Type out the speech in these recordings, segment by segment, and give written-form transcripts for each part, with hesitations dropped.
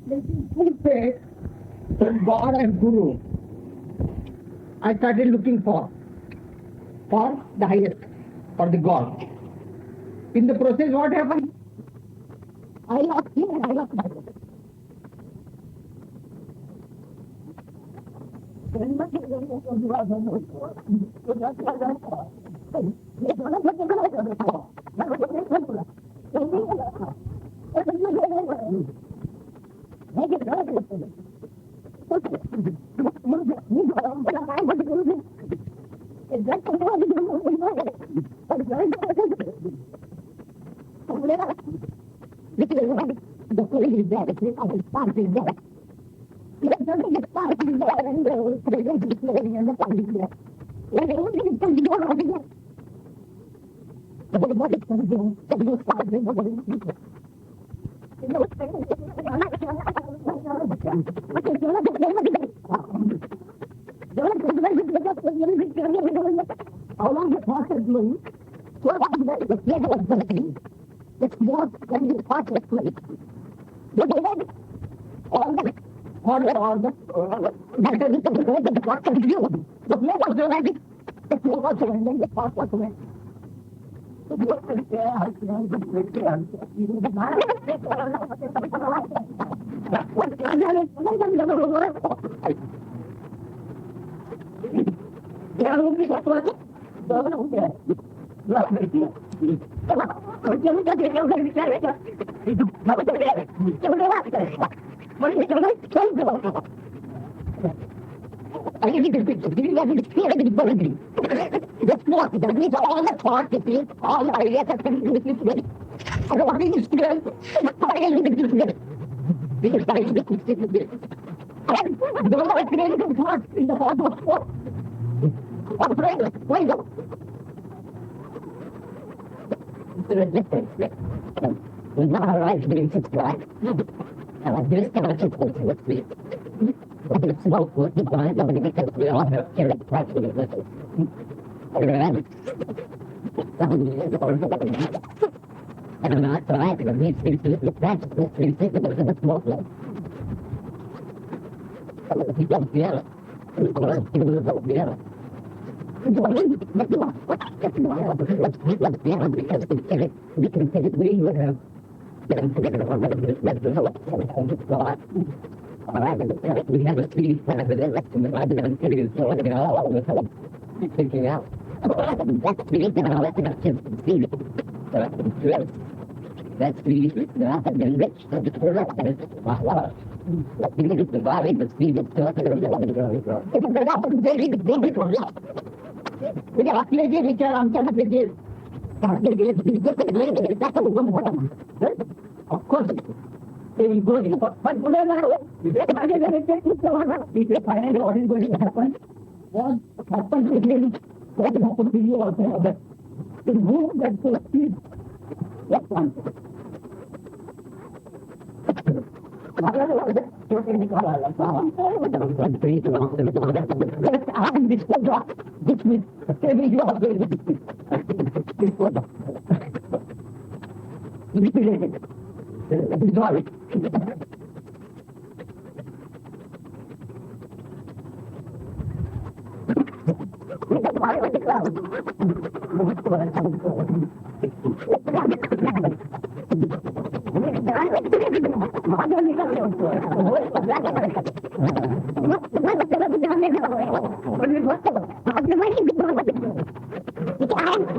making full faith in God and Guru, I started looking for the highest, for the God. In the process, what happened? I lost him and I lost myself. The police is there, the party is there. Let's not get started in there and the playing and the party is there. When they only get to the door of the door. The body is going to do, the blue stars in the body is going to do. How long the process going? So what is the pleasure was going to be? It's more than the process place. They did all the that is the process view. The play was the right, the play was the right, the part was the right. So you have to say, I can the play answer. You the man. I need to speak to you. I need to feel it in the body. That's not the reason all the thoughts, the feelings, all the ideas that come to me. I don't want to scream. I need to do it. Because I need to speak to you. I don't know what creating thoughts in the heart of thought. I'm afraid of why go. We now arrive to subscribe. And I do start to talk to it. But it's smoke with the blind, nobody because we all have carried practically with us. And I'm not trying to these things to the practice, these things to the smoke light. If you don't feel it, you don't feel it. Let's be honest, because we can say that we would have been together already. Let's be honest. All right, we have a three plan with election, and I didn't tell you, so I'm all of a sudden figuring out. That's the reason I let the kids see it. So that's the truth. That's the reason that I've been rich, so it's for us, and it's my love. But we need to survive the speed of stuff, and it's very big for us. We got to play it, I'm going to play it. That's a woman. Of course. They will go in. But whatever, if they find out what is going to happen, what happens with him, what will happen to you also. But to move that full speed, that's one. I'm this drop. This means every job is this one. Sorry.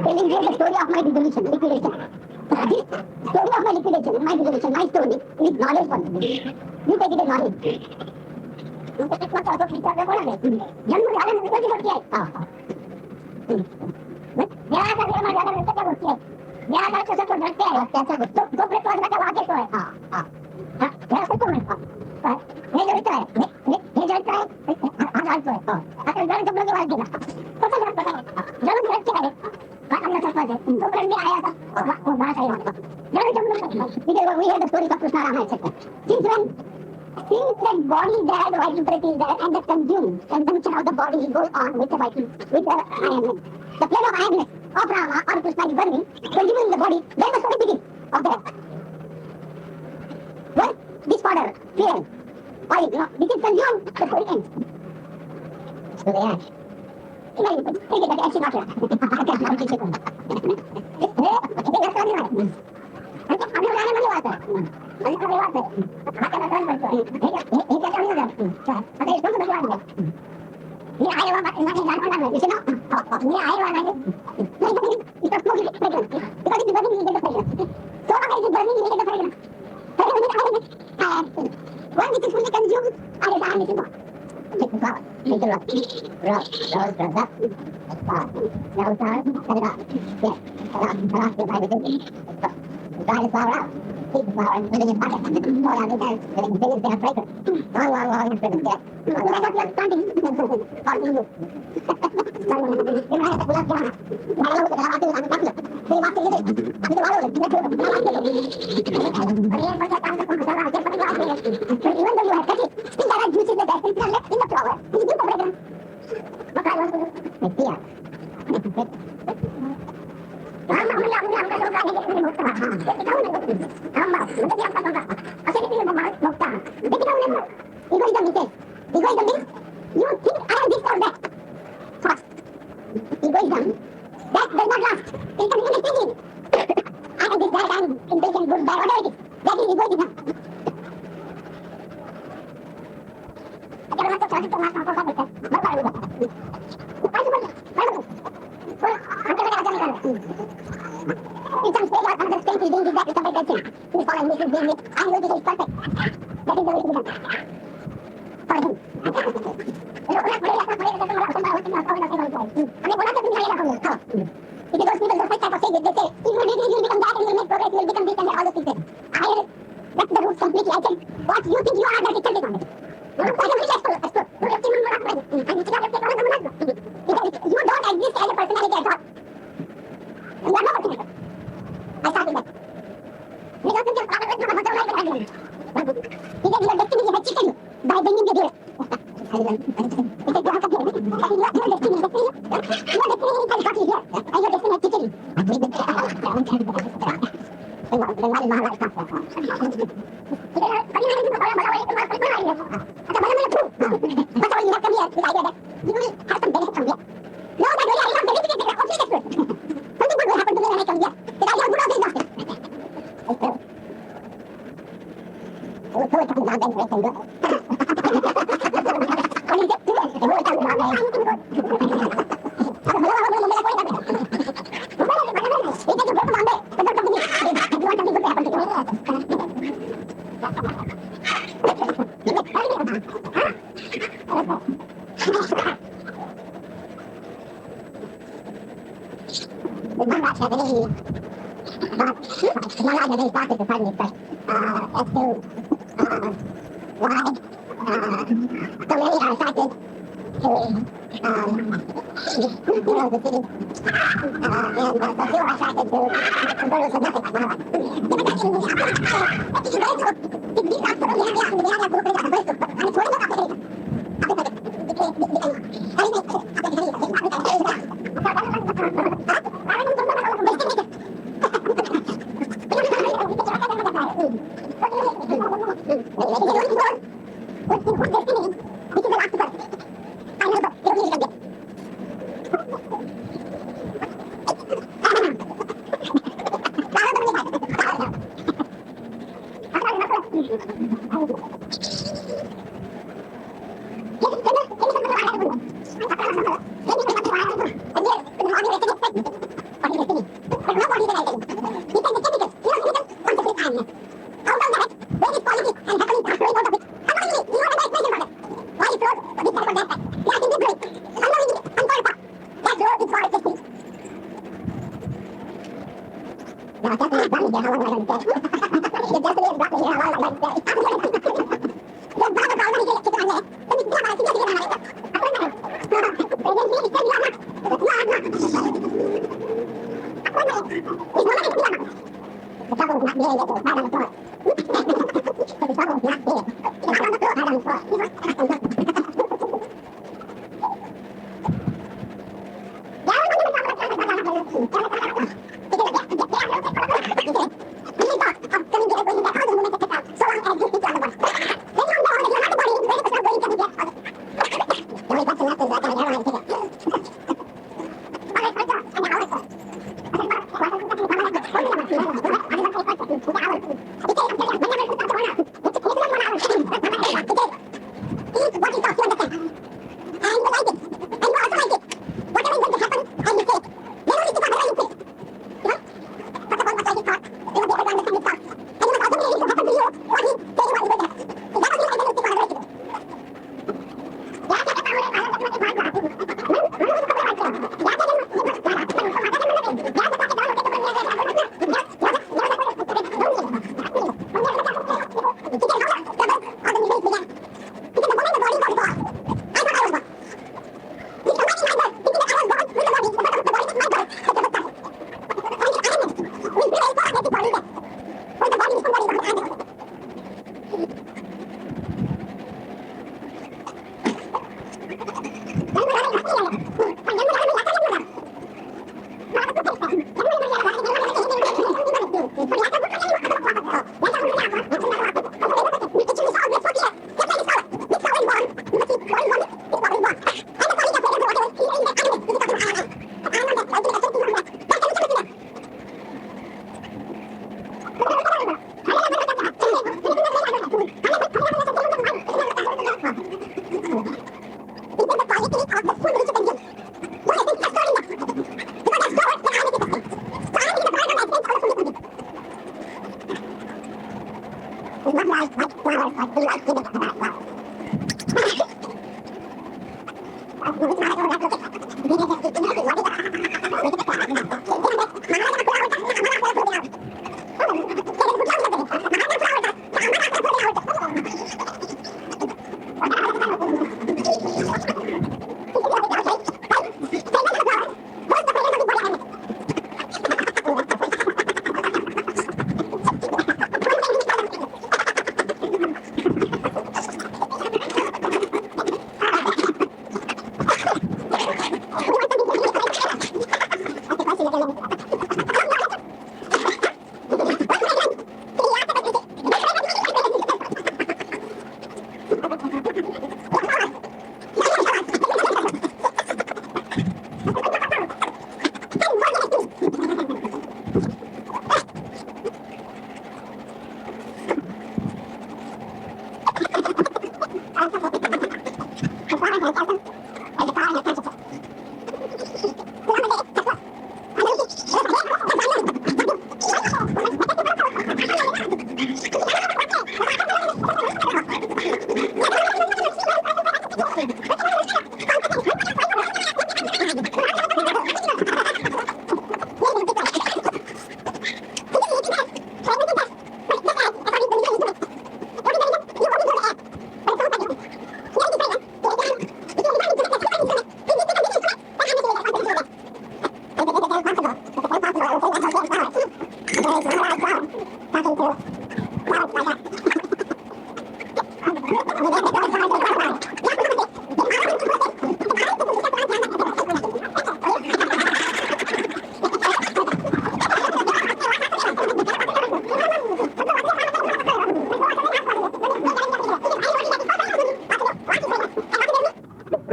Telling you the story of my liquidation. Story of my liquidation, my story is knowledge for me. You take it as knowledge. You take it also teacher ने बोला है जन्म ज्यादा नहीं होती है हां ज्यादा जन्म ज्यादा नहीं होती है ज्यादा तो सब डरते हैं कैसा तो ब्रेक वाला का आगे तो है हां कैसे तो है ये जो है ये जो है आगे तो है अगर डर जब लगे वाला पता जन्म डरते हैं Allah Taala said, "So when we आया था, वो बात आई था। जब जब लोग because we heard the story of Krishna Rama etc. Since that body is there, the vitality is there, and the consumption of the body goes on with the vital, with the iron. The plane of ironness of Rama or Krishna is burning, consuming the body. Then the story begins of that. Well, disorder, feeling. Why, this is consumed the full end. So they are. Imagine, take it like actually not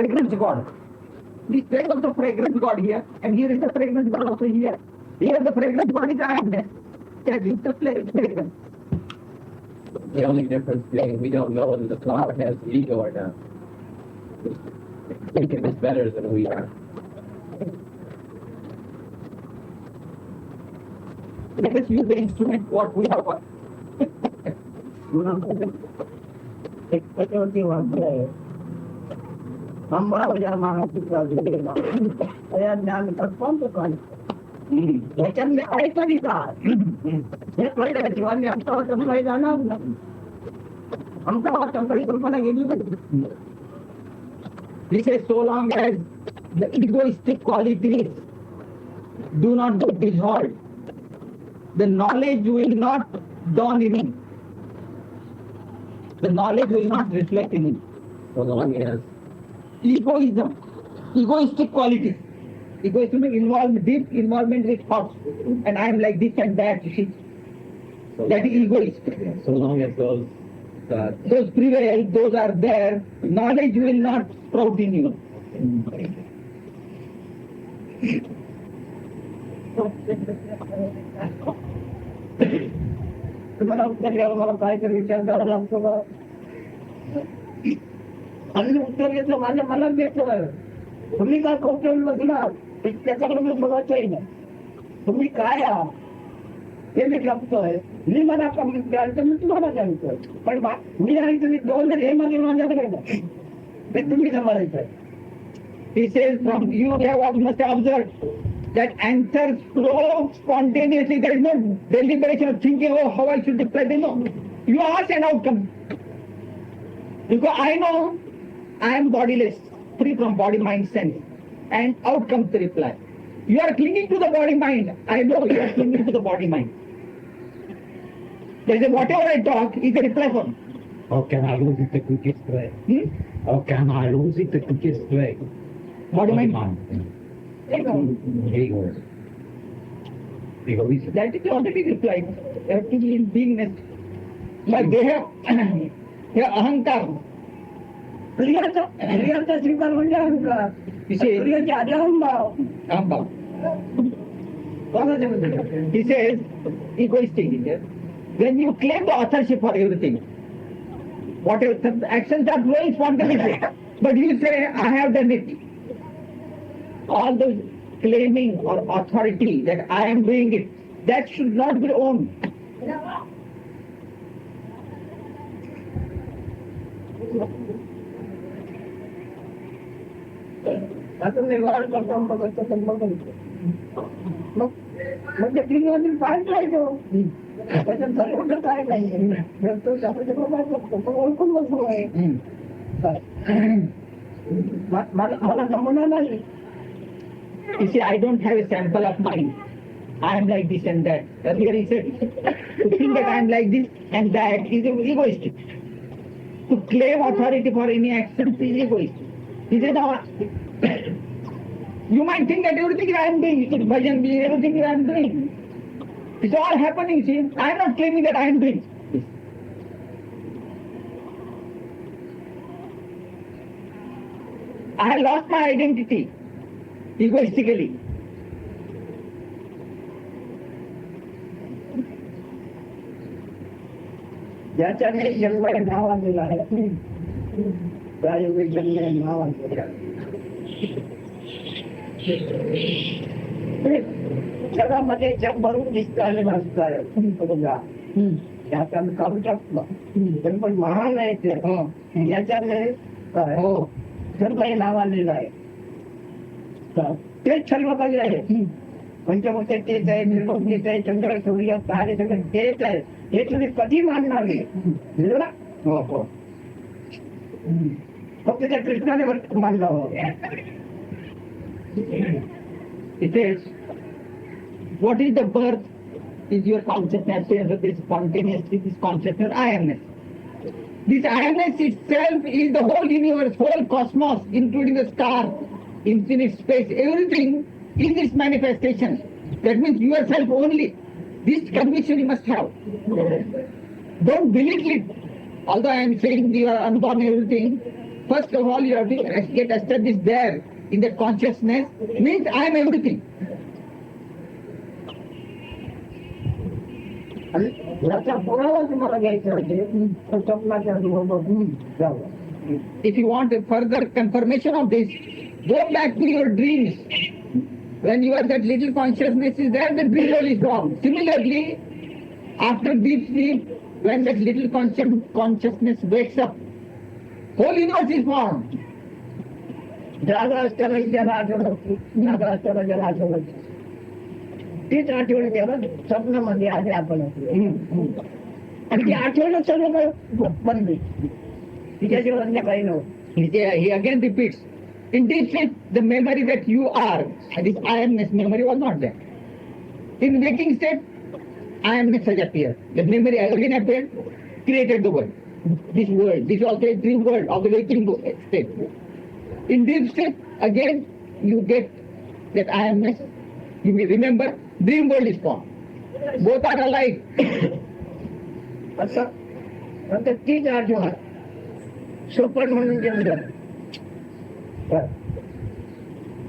Fragrance God. This place is also fragrance God here, and here is the fragrance God also here. Here the fragrance God is around. That is the fragrance. The only difference being we don't know whether the flower has ego or not. We think it is better than we are. Let us use the instrument what we have got. This is so long as the egoistic qualities do not get dissolved, the knowledge will not dawn in him. The knowledge will not reflect in him. So long as Egoism, egoistic qualities. Egoism involves deep involvement with thoughts. And I am like this and that, you see. That is egoistic. so long as those thoughts Those prevail, those are there, knowledge will not sprout in you. आणि उत्तर घेतलं माझ्या मनात घेतलं तुम्ही काय कौशल्य बसला त्याच्याकडे मी बघायचंही नाही तुम्ही काय आहात ते मी जपतोय मी मला द्यायचं मी तुम्हाला सांगतोय पण मी आणि तुम्ही दोन हे माझ्याकडे नाही ते तुम्ही सांभाळायचं. He says from you have must have observed that answers flow spontaneously. There is no deliberation of thinking, oh, how I should reply. No. You ask an outcome. Because I know I am bodiless, free from body, mind, sense. And out comes the reply. You are clinging to the body, mind. I know you are clinging to the body, mind. There is a whatever I talk is a reply for me. How can I lose it the quickest way? How can I lose it the quickest way? Body, mind. Ego. Egoism. That is already replied. You have to be in beingness. But they have ahankar. क्रियाचा स्वीकार म्हणजे अहंकार. क्रियाच्या आधी अहंभाव. Ahambhav. कोणाच्या मध्ये? He says, egoistic. When you claim the authorship for everything, whatever the actions are flowing spontaneously, but you say, I have done it. All those claiming or authority that I am doing it, that should not be owned. आता निर्वाह करतो बघतो मग म्हणजे क्रियातील पाय पाहिजे त्याच्यात सर्व काय नाही तो आपण ओळखून बसलो आहे मला नमुना नाही. You see, I don't have a sample of mind. I am like this and that. Earlier he said, to think that I am like this and that is egoistic. To claim authority for any action is egoistic. He said, now, you might think that everything I am doing, bhajan, everything I am doing, it's all happening. See, I am not claiming that I am doing. I have lost my identity egoistically. ज्याच्याने जन्म नाव आणलेलं आहे प्रायोगिक जन्म नाव आणलेलं आहे. जगामध्ये जग भरून दिसत आहे बघा याचा काढू शकतो पण पण महान आहे ते याच्याने सर्व हे नाव आणलेलं आहे. तेच सर्व काही आहे. पंचभूते तेच आहे, निर्लोक तेच आहे, चंद्र सूर्य तारे सगळं तेच आहे. हे तुम्ही कधी मानणार नाही ना. हो फक्त त्या कृष्णाने मानलं हो. It is, what is the birth is your consciousness, this spontaneously, this consciousness, I amness. This I-ness itself is the whole universe, whole cosmos, including the star, infinite space, everything is its manifestation. That means yourself only. This conviction you must have. Don't belittle it. Although I am saying you are unborn everything, first of all you have to get established there in that consciousness, means I am everything. याचा पुरावा तुम्हाला घ्यायचा होते स्वप्नाच्या अनुभव जावं. If you want a further confirmation of this, go back to your dreams. When you are that little consciousness is there, the dream world is gone. Similarly, after deep sleep, when that little consciousness wakes up, whole universe is formed. जागा असताना ज्याला आठवण जागा असताना ज्याला आठवण तीच आठवण घ्यायला स्वप्नामध्ये आहे आपण आणि ती आठवण सर्व काही बनली तिच्याशिवाय अन्य काही नव्हतं. He again repeats, in deep sleep, the memory that you are, and this I amness memory was not there. In waking state, I amness has appeared. The memory again appeared, created the world. This world, this also a dream world of the waking state. In deep state, again you get that I amness. You may remember, dream world is formed. Both are alike. असं नंतर तीच आठवण सोपट म्हणून जन्म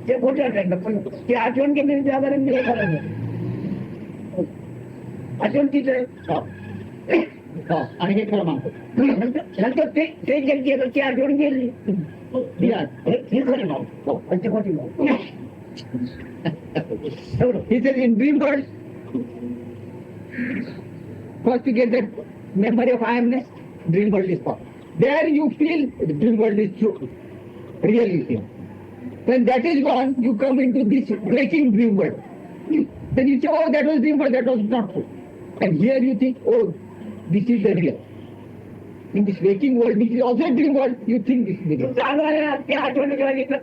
ते खोटं वाटायचं पण ती आठवण केली त्यावर मी हे करायचं आठवण तीच आहे. आणि हे खरं मानतो. नंतर ते गेली ती आठवण गेली ही खरी माव पण ती खोटी माव. He says in dream world, first you get that memory of I amness, dream world is formed. There you feel the dream world is true, real you feel. When that is gone, you come into this waking dream world. Then you say, oh, that was dream world, that was not true. And here you think, oh, this is the real. in this waking world, which is also a dream world, you think this is the तू dream. जागा आहे त्या आठवणी करायचं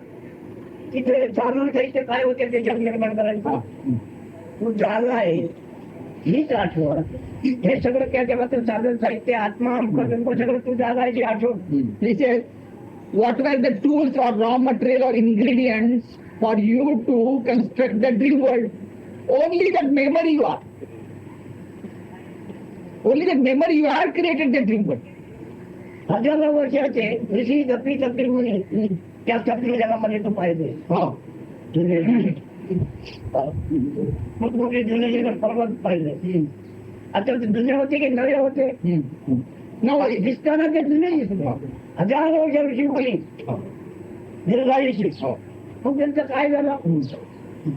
तिथे साधन साहित्य काय होते ते जग निर्माण करायचं तू जागा आहे हीच आठवण हे सगळं त्या जगातील साधन साहित्य आत्मा अमकं सगळं तू जागा आहे ती आठवण He says, what were the tools or raw material or ingredients for you to construct the dream world? Only that memory you are. Only that memory you are created the dream world. हजारो वर्षाचे ऋषी जपी तपी मुनी त्या तपली जगामध्ये तू पाहिजे Oh. मोठमोठे जुने जुने पर्वत पाहिले आता ते जुने होते की नवे होते Now, दिसताना ते जुने दिसले हजारो वर्ष ऋषी मुनी दीर्घायुषी मग त्यांचं काय झालं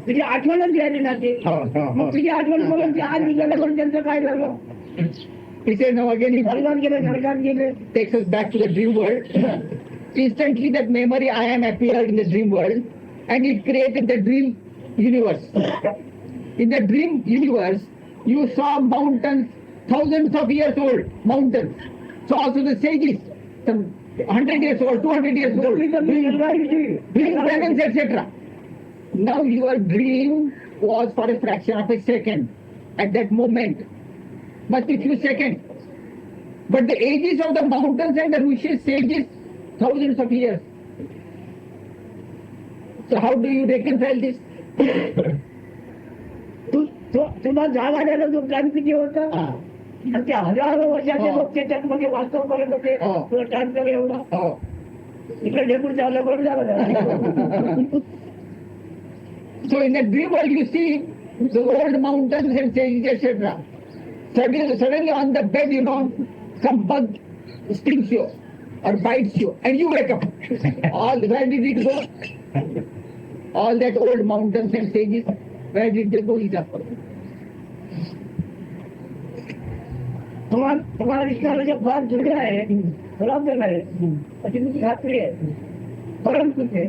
तुझी आठवणच घ्यायली ना ते मग तुझी आठवण बघून ते आज निघालं पण त्यांचं काय झालं he says now again he स्वर्गात गेले takes us back to the dream world. Instantly that memory I am appeared in the dream world and it created the dream universe. In the dream universe, you saw mountains thousands of years old, mountains. So also the sages, some 100 years old, 200 years old, doing penance, etc. Now your dream was for a fraction of a second at that moment. Must be few seconds. But the ages of the mountains and the rishis, sages, thousands of years. So how do you reconcile this? तुला जाग आल्याला जो time किती होता आणि त्या हजारो वर्षाचे लोक त्याच्यात मध्ये वास्तव करत होते तुला टाइम तर एवढा इकडे ढेकून चाललं करून झालं So in the dream world you see the old mountains and sages, etc. Suddenly on the bed, some bug stings you or bites you and you wake up. Where did it go? All that old mountains and sages, where did they go? Is up. तुम्हाला दिसणारा जे फार जुने आहे बरोबर आहे त्याची तुमची खात्री आहे परंतु ते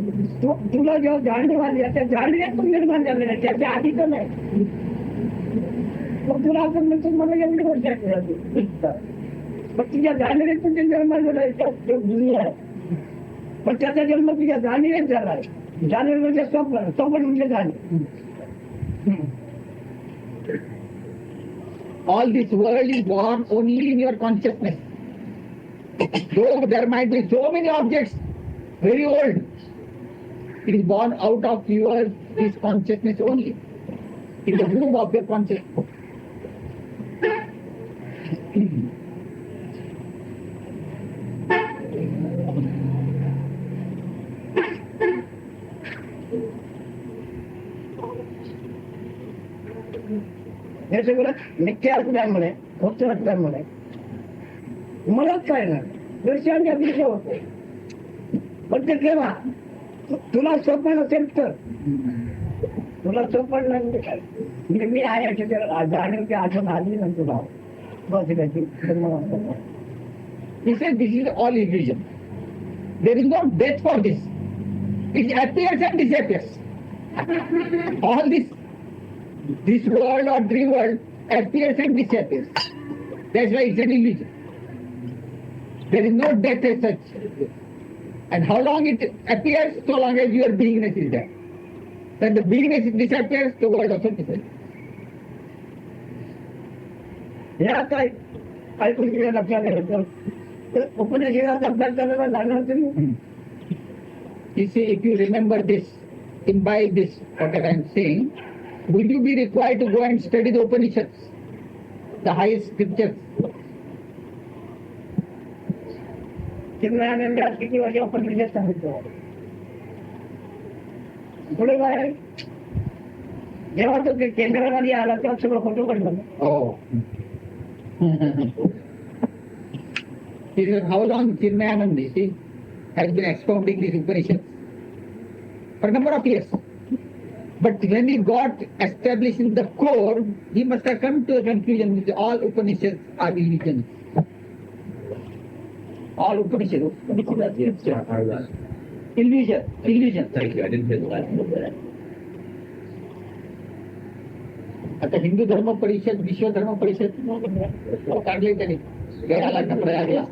तुला जेव्हा जाणीव आली त्या जाणीव पण निर्माण झालेलं आहे त्याच्या आधी तर नाही मग तुला असं म्हणतो मला एवढी वर्ष मग तुझ्या जाणीवेत पण ते निर्माण झालं आहे जुनी आहे पण त्याचा जन्म तुझ्या जाणीवेत झाला आहे जाणीव म्हणजे स्वप्न म्हणजे जाणीव All this world is born only in your consciousness. Though there might be so many objects, very old, it is born out of this consciousness only. In the womb of your consciousness. हे सगळं मिथ्या असल्यामुळे खोटं असल्यामुळे मलाच काय ना दर्शनाच्या दिशा होते पण ते केव्हा तुला सोपं नसेल तर तुला सोपं म्हणजे काय म्हणजे मी आहे अशी जाणीव की आठवण आली ना तुला बस त्याची He said this is all illusion. There is no death for this. It appears and disappears. All this world or dream world appears and disappears. That's why it's an illusion. There is no death as such. And how long it appears, so long as your beingness is there. When the beingness disappears, the world also disappears. हे आता ऐकून गेलं लक्षात येतं उपनिषदाचा अभ्यास करायला लागणार तुम्ही You see, if you remember this, imbibe this, whatever I am saying, will you be required to go and study the Upanishads, the highest scriptures? Chinmayanand किती वर्ष उपनिषद सांगितलं पुढे काय जेव्हा तो केंद्रामध्ये आला तेव्हा सगळं खोटं पडलं Oh. This is how long Chinmayananda, you see, has been expounding these Upanishads for a number of years. But when he got established in the core, he must have come to a conclusion that all Upanishads are illusions. All Upanishads are illusion. Thank you. I didn't hear the last little bit. आता हिंदू धर्म परिषद विश्व धर्म परिषद काढले त्यांनी गळ्याला कपडा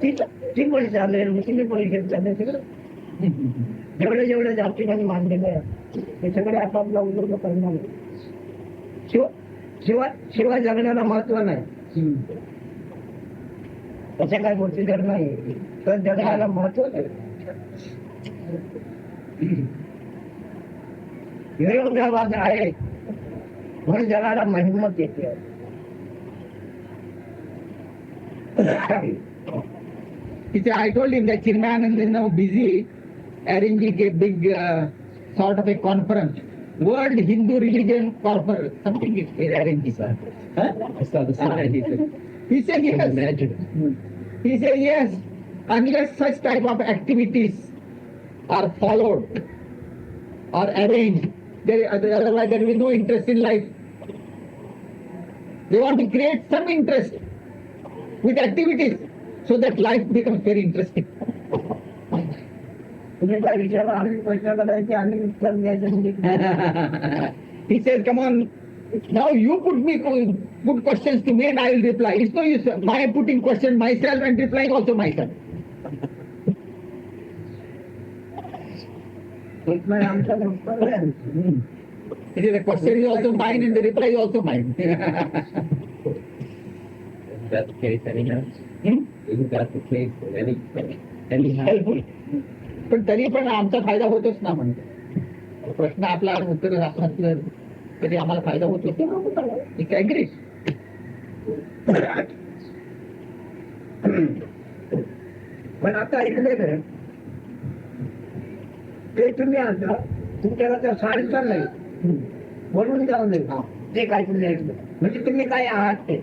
ती पण चालेल, मुस्लिम परिषद चालेल, सगळं जेवढे जेवढे जातीमध्ये मानलेले आहे ते सगळे आपापला उद्योग करणार आहे. शिवाय जगण्याला महत्व नाही, तशा काही गोष्टी जर नाही तर जगण्याला महत्व नाही. विरोधाभास आहे म्हणून जगाला महिमत येते. I told him that Chirmayanand is now busy arranging a big sort of a conference, World Hindu Religion Conference, something is arranging. Huh? I saw the sign. He said yes. Imagine. He said yes. Unless such type of activities are followed or arranged, otherwise there will be no interest in life. They want to create some interest with activities so that life becomes very interesting. तुम्ही काय विचारा, आम्ही प्रश्न करायचे, आम्ही उत्तर द्यायचे म्हणजे He said, come on, now you put questions to me and I will reply. It's no use my putting questions myself and replying also myself. उत्तर आमचा उत्तर आहे. The question is also mine and the reply is also mine. Isn't that the case anyhow? Isn't that the case in anyhow? Helpful. पण तरी पण आमचा फायदा होतोच ना म्हणतो. प्रश्न आपला उत्तर असलं तरी आम्हाला फायदा होतो. ठीक आहे, agree? पण आता ऐकले ते तुम्ही आता तुमच्याला त्या साडेचार नाही बोलून जाऊ नये ते काय तुम्ही ऐकलं म्हणजे तुम्ही काय आहात ते.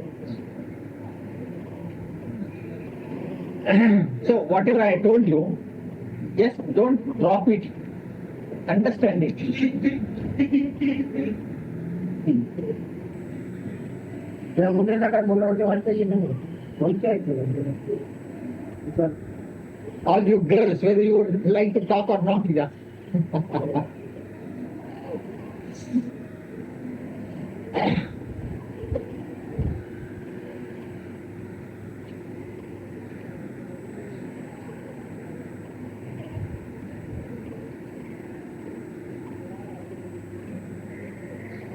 So whatever I told you, just don't drop it. Understand it. त्या मुलीला काय बोलावं वाटतं की नाही बोलते ऐकलं. All you girls, whether you would like to talk or not, yeah.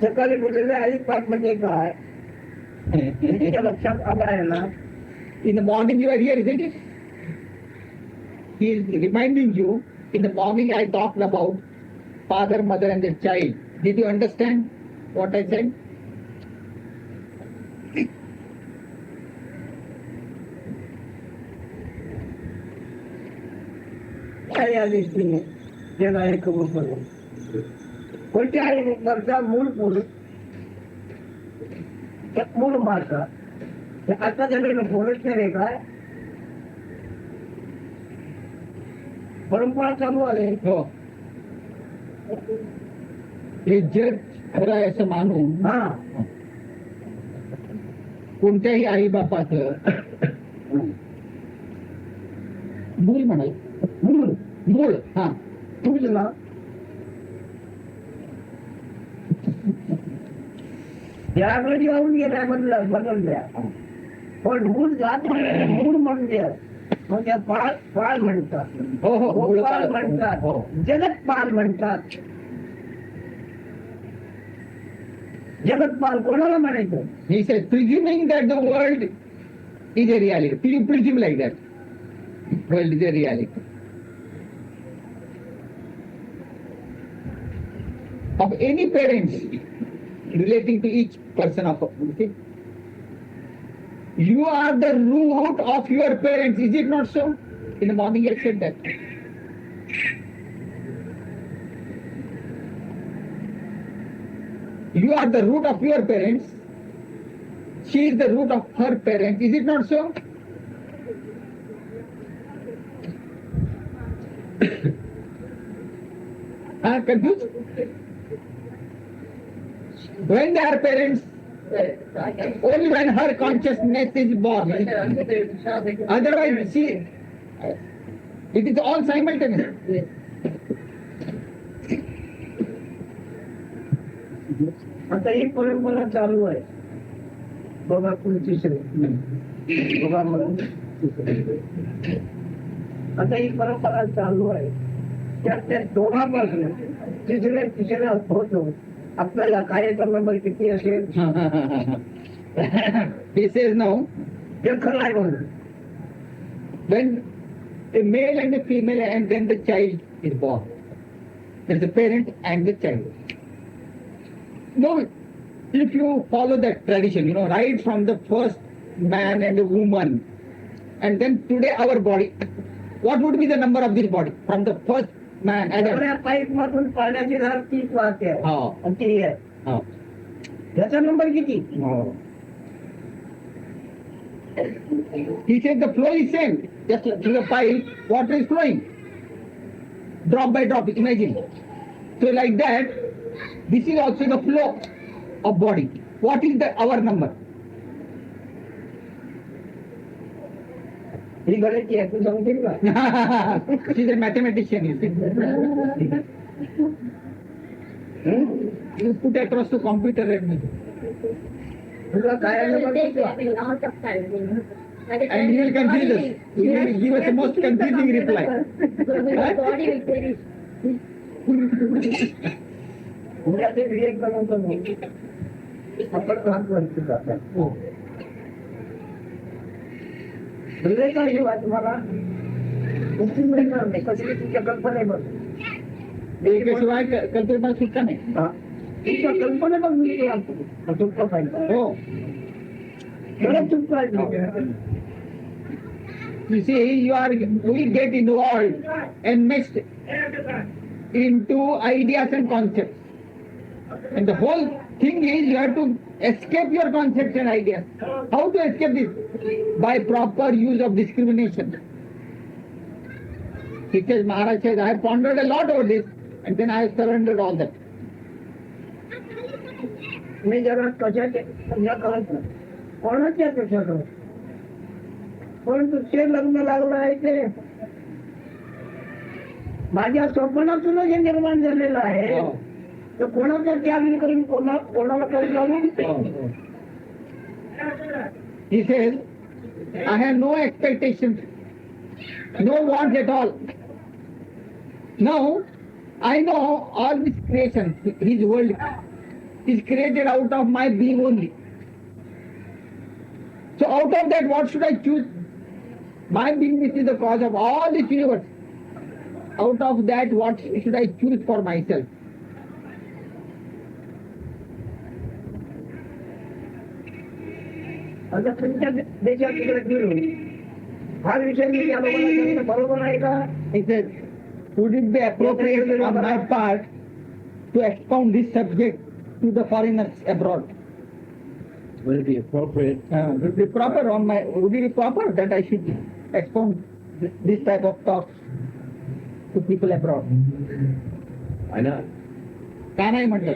सकाळी बोललेले आई पाठ म्हणजे काय तुमच्या लक्षात आलं आहे ना. In the morning you are here, isn't it? He is reminding you, in the morning I talked about father, mother and the child. Did you understand what I said? काय या दृष्टीने जग आहे कबूल करून कोणत्या आहे वरचा मूळ पुरुष मूळ भाषा आता जर पुरुष नाही काय परंपरा चालू आले. हो. हे जग खरं आहे असं मानून हा कोणत्याही आई बापाचं मूळ म्हणाल मूळ हा तुझ ना याकडे जाऊन गेल्या बदलल्या पण मूळ जात मूळ म्हणजे म्हणजे पाळ म्हणतात. हो हो गोपाळ म्हणतात, जगतपाल म्हणतात. जगतपाल कोणाला म्हणायचं. He said, presuming that the world is a reality. Presume like that. World is a reality. Of any parents relating to each person of okay? You are the root of your parents, is it not so? In the morning I said that. You are the root of your parents. She is the root of her parents, is it not so? Confused? When they are parents, only when her consciousness is born. Otherwise, it is all simultaneous. आता ही परंपरा चालू आहे. बघा कोण तिसरे बघा म्हणून आता ही परंपरा चालू आहे त्या दोघांपासून तिसऱ्या होतो आपल्याला कार्याचा नंबर किती असेल He says now, हे खरं आहे म्हणून when a male and a female and then the child is born, there's the parent and the child. No, if you follow that tradition, right from the first man and the woman, and then today our body, what would be the number of this body from the first man? एवढ्या pipe मधून पाण्याची धार 30 वाहते आहे. हो. आणि ती आहे Oh. त्याचा नंबर किती Oh. He said the flow is same. Just through the pipe, water is flowing. Drop by drop, imagine. So like that, this is also the flow of body. What is our number? ही गणिती आहे तू सांगशील का She's a mathematician, you see. You put across the computer and तुला काय number किती and he will confuse us. He will give us the most confusing reply. उद्या ते विवेक बनवतो मी आपण भाग बनतो आता विवेक आहे वा तुम्हाला मुक्ती मिळणार नाही कसली तुझ्या कल्पनेवर याशिवाय कल्पना सुटका नाही. तुमच्या कल्पनेवर मिळतो लागतो तुमचा पाहिजे हो. खरंच तुमचा आहे You see, we get involved and mixed into ideas and concepts. And the whole thing is you have to escape your concepts and ideas. How to escape this? By proper use of discrimination. He says, Maharaj says, I have pondered a lot over this and then I have surrendered all that. मी जरा कशाचे समजा करत नाही कोणाच्या कशाचं परंतु ते लग्न लागलं आहे ते माझ्या स्वप्नातून जे निर्माण झालेलं आहे तर कोणाचा त्याग करून कोणाला करून लागून He says, I have no expectations, no wants at all. Now, I know all this creation, his world, is created out of my being only. So out of that, what should I choose? My beingness is the cause of all this universe. Out of that, what should I choose for myself? आता तुमच्या देशात तिकडे फिरून हा विषय मी त्या लोकांना सांगितलं बरोबर आहे का He said, would it be appropriate on my part to expound this subject to the foreigners abroad? Would it be appropriate? Would it be proper that I should expound this type of talks to people abroad? Why not? का नाही म्हटलं?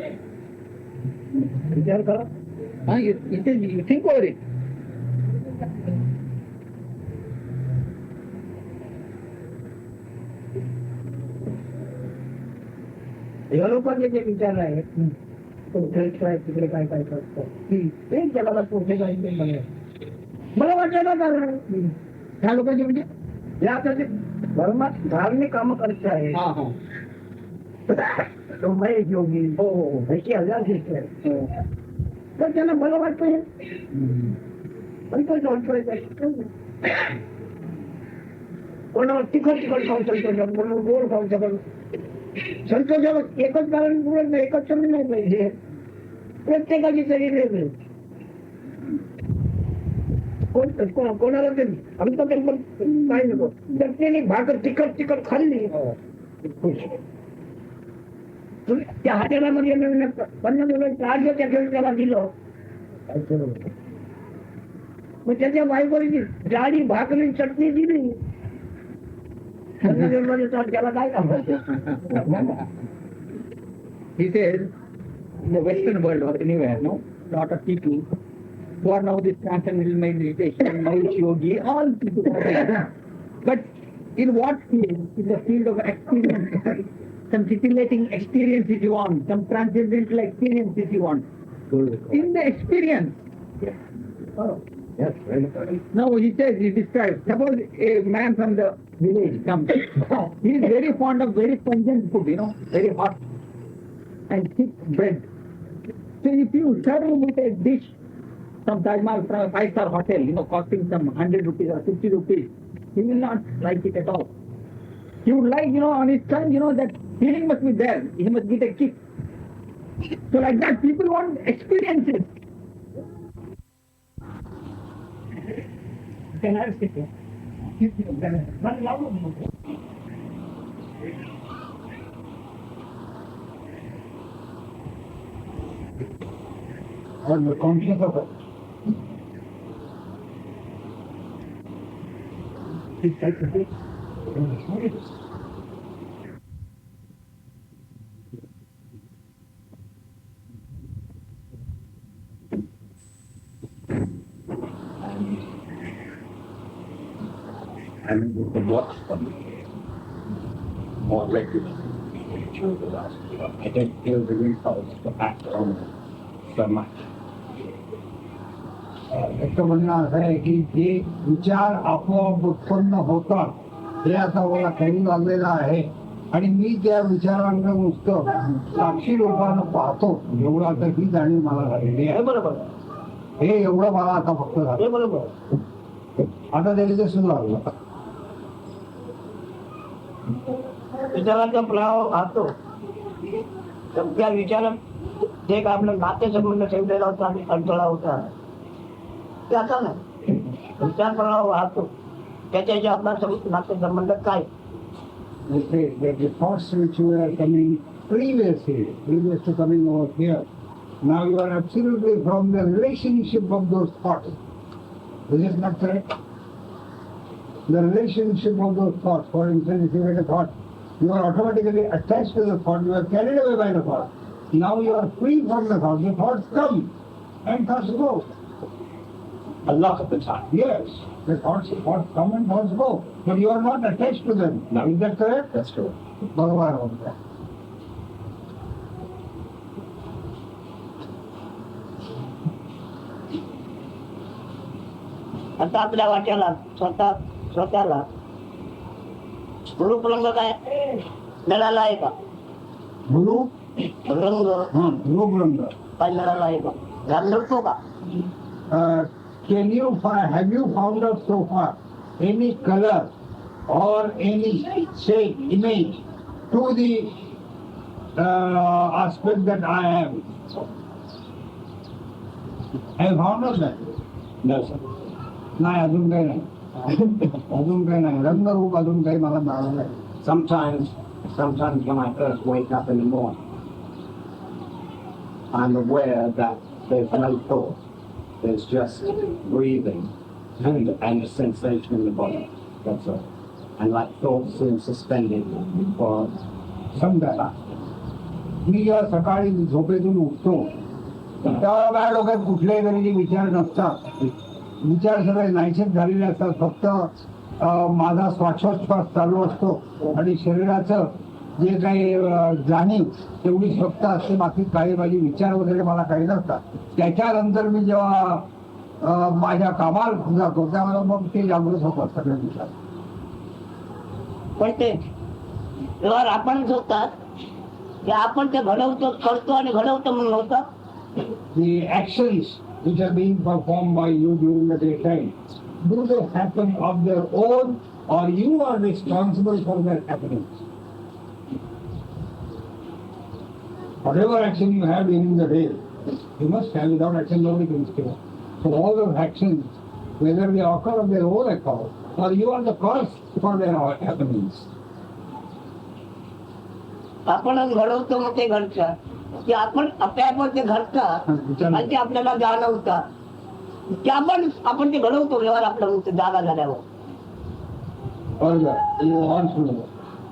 विचार करा You think over it. या लोकांचे जे विचार आहेत तिकडे काय काय करतो ते जगाला पुढे जायचे मला वाटायला कारण ह्या लोकांचे म्हणजे या आता ते धर्मात धार्मिक कामं करत आहे महेश योगी हो 80,000 शिष्य तर त्यांना मला वाटतं पण तो कोणाला तिखट खाऊ शकतो कोणाला गोड खाऊ शकतो संतोषावर एकच कारण पुरत नाही एकच समज नाही पाहिजे प्रत्येकाची तरी वेगळी कोणाला तरी आमचा पण काय नको तर त्याने भाकर तिखट खाल्ली त्या हॉटेलामध्ये 50 चार्ज त्याला दिलं मग त्याच्या बायकोची जाडी भाकरी चटणी दिली त्याला काय काम He says, in the Western world or anywhere, lot of people who are now this transcendental meditation, Mahesh Yogi, all people are there. But in what field? In the field of experience. Some titillating experience if you want, some transcendental experience if you want. In the experience, Yes, very. No, he says, he describes, suppose a man from the village comes. He is very fond of very pungent food, very hot and thick bread. So if you serve him with a dish from Taj Mahal, from a five-star hotel, costing some 100 rupees or 50 rupees, he will not like it at all. He would like, on his tongue, that feeling must be there. He must get a kick. So like that, people want experiences. Can I sit here? On the conscious of it. And we can watch them more regularly. I don't feel the impulse to act on them so much. एक म्हणणं असं आहे की जे विचार आपोआप उत्पन्न होतात हे आता मला काही लागलेलं आहे आणि मी त्या विचारांना नुसतं साक्षी रूपानं पाहतो एवढं आता ही जाणीव मला झालेली आहे. बरोबर हे एवढं मला आता फक्त झालं. बरोबर आता त्याला ते सुधारलं. विचारांचा प्रभाव राहतो त्या विचारात जे काय आपलं नातेसंबंध ठेवलेला होता आणि अडथळा होता ते आता नाही. विचार प्रभाव राहतो त्याच्याशी आपला नातेसंबंध काय. The thoughts which were coming previous to coming over here, now you are absolutely from the relationship of those thoughts. Is it not correct? The relationship of those thoughts, for instance, if you get a thought, you are automatically attached to the thought, you are carried away by the thought. Now you are free from the thought. The thoughts come and thoughts go. A lot of the time. Yes, the thoughts come and thoughts go, but you are not attached to them. No. Is that correct? That's true. बरोबर होतं. आता आपल्या वाट्याला स्वतःला रूपरंग काय मिळाला आहे का. रूपरंग काय मिळाला आहे का. मिळतो का. Have you found out so far any color or any shape, image to the aspect that I am? Have you found out that? No, sir. नाही अजून काही नाही. अजून काही नाही. रंगरूप अजून काही मला मिळालं नाही. Sometimes when I first wake up in the morning, I'm aware that there's no thought. There's just breathing and a sensation in the body. That's all. And like thoughts seem suspended for समजा मी जेव्हा सकाळी झोपेतून उठतो तेव्हा माझ्या डोक्यात कुठलेही तरी विचार नसतात. विचार सगळे नाहीसेच झालेले असतात. फक्त माझा श्वासोच्छ्वास चालू असतो आणि शरीराचं जे काही जाणीव तेवढीच फक्त असते. बाकी काही माझे विचार वगैरे मला काही नसतात. त्याच्यानंतर मी जेव्हा माझ्या कामाला जातो त्यावेळेला मग ते जागृत होतात सगळे विचार. पण ते व्यवहार आपण झोपतात ते आपण ते घडवतो करतो आणि घडवतो म्हणून होतं. The actions which are being performed by you during the daytime, do they happen of their own or you are responsible for their happenings? Whatever action you have during the day, you must have. Without action nobody can stay. So all those actions, whether they occur of their own accord or you are the cause for their happenings. आपणच घडवतो मग ते घडतात. ते आपण आपल्यावर ते घडतात आणि ते आपल्याला जाणवतात. ते आपण ते घडवतो व्यवहार आपल्या जागा झाल्यावर. Further, you want to know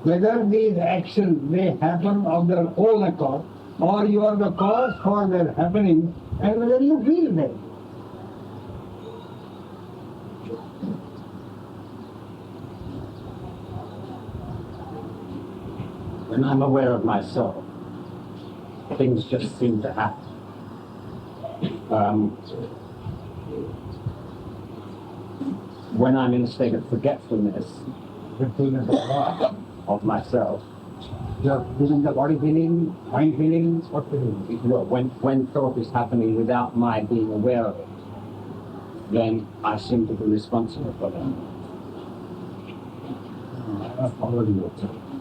whether these actions they happen of their own accord or you are the cause for their happening and whether you feel them. when I'm aware of myself, things just seem to happen. when I'm in a state of forgetfulness Forgetfulness of what? of myself, You're feeling the body feeling, mind feelings, what feeling? well, when thought is happening without my being aware of it, then I seem to be responsible for that. I follow you.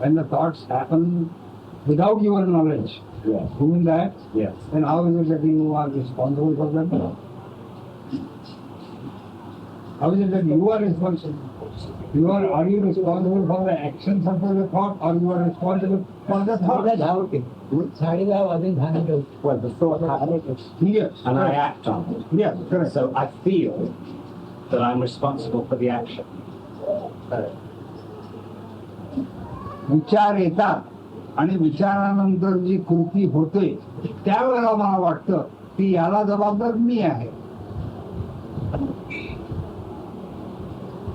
When the thoughts happen without your knowledge, Yes. doing that, Yes. then how is it that you are responsible for them? How is it that you are responsible? Are you responsible for the actions of the thought, or you are responsible for the thought? Well, the thought happens Yes. and I correct. act on it. Yes, correct. So I feel that I'm responsible for the action. विचार येतात आणि विचारानंतर जी कृती होते त्यावेळेला मला वाटतं की याला जबाबदार मी आहे.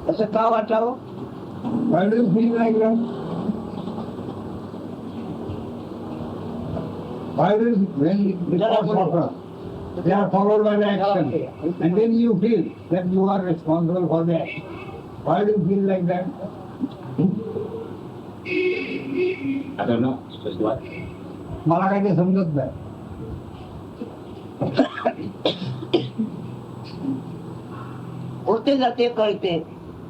असं का वाटावं? Why do you feel like that? Why do you, when the thoughts occur, they are followed by the action, and then you feel that you are responsible for the action. Why do you feel like that? I don't know. It's just like मला काही ते समजत नाही. होते जाते कळते,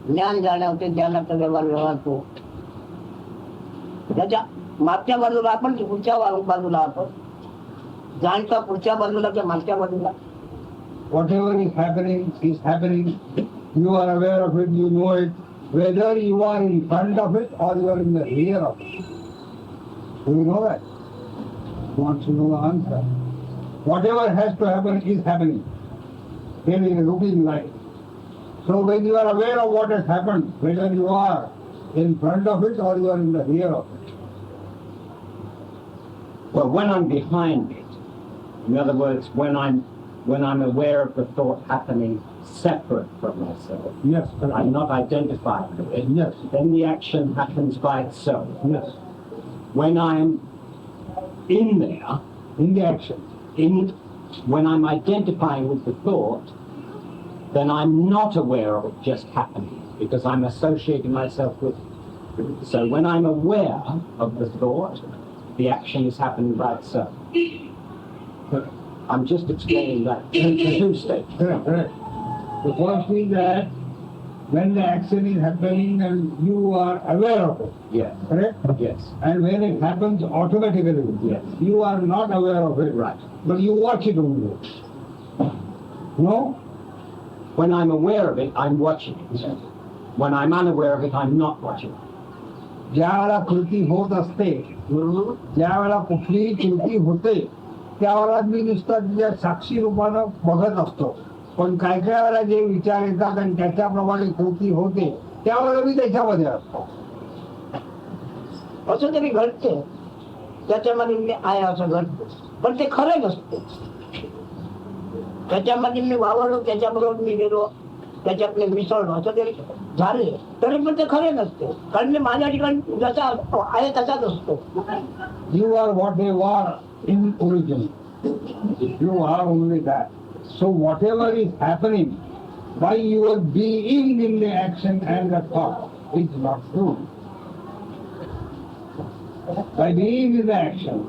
ज्ञान जाणवते, ज्ञानाचा व्यवहार व्यवहारतो. त्याच्या मागच्या बाजूला आपण की पुढच्या बाजूला आपण जाणता पुढच्या बाजूला की मागच्या बाजूला. Whatever is happening. You are aware of it, you know it. Whether you are in front of it or you are in the rear of it. Do you know that? Who wants to know the answer? Whatever has to happen is happening. There is a routine life. So when you are aware of what has happened, whether you are in front of it or you are in the rear of it. well, when I'm behind it, in other words, when I'm aware of the thought happening separate from myself, Yes, and I'm not identified with it, Yes. then the action happens by itself. Yes. When I'm in there, In the action. when I'm identifying with the thought, then I'm not aware of it just happening because I'm associating myself with it. So when I'm aware of the thought, the action is happening by itself. I'm just explaining that in two stages. Correct. The first is that when the action is happening and you are aware of it, Yes. correct? Yes. And when it happens automatically, Yes. you are not aware of it, Right. but you watch it only. No? When I'm aware of it, I'm watching it. When I'm unaware of it, I'm not watching it. ज्या वेळेला कृती होत असते, ज्या वेळेला कुठलीही कृती होते, त्यावेळेला मी नुसतं तिच्या साक्षी रूपानं बघत असतो. पण काय काय वेळेला जे विचार येतात आणि त्याच्याप्रमाणे कृती होते, त्यावेळेला मी त्याच्यामध्ये असतो. असं तरी घडते, त्याच्यामध्ये मी आहे असं घडतं, पण ते खरं नसते. त्याच्यामध्ये मी वावरलो, त्याच्याबरोबर मी गेलो, त्याच्यातले मिसळलो, असं तरी झाले तरी पण ते खरे नसते, कारण मी माझ्या ठिकाणी जसा आहे तसाच असतो. You are what you are in origin. You are only that. So whatever is happening by your being in the action and the thought is not true. By being in the action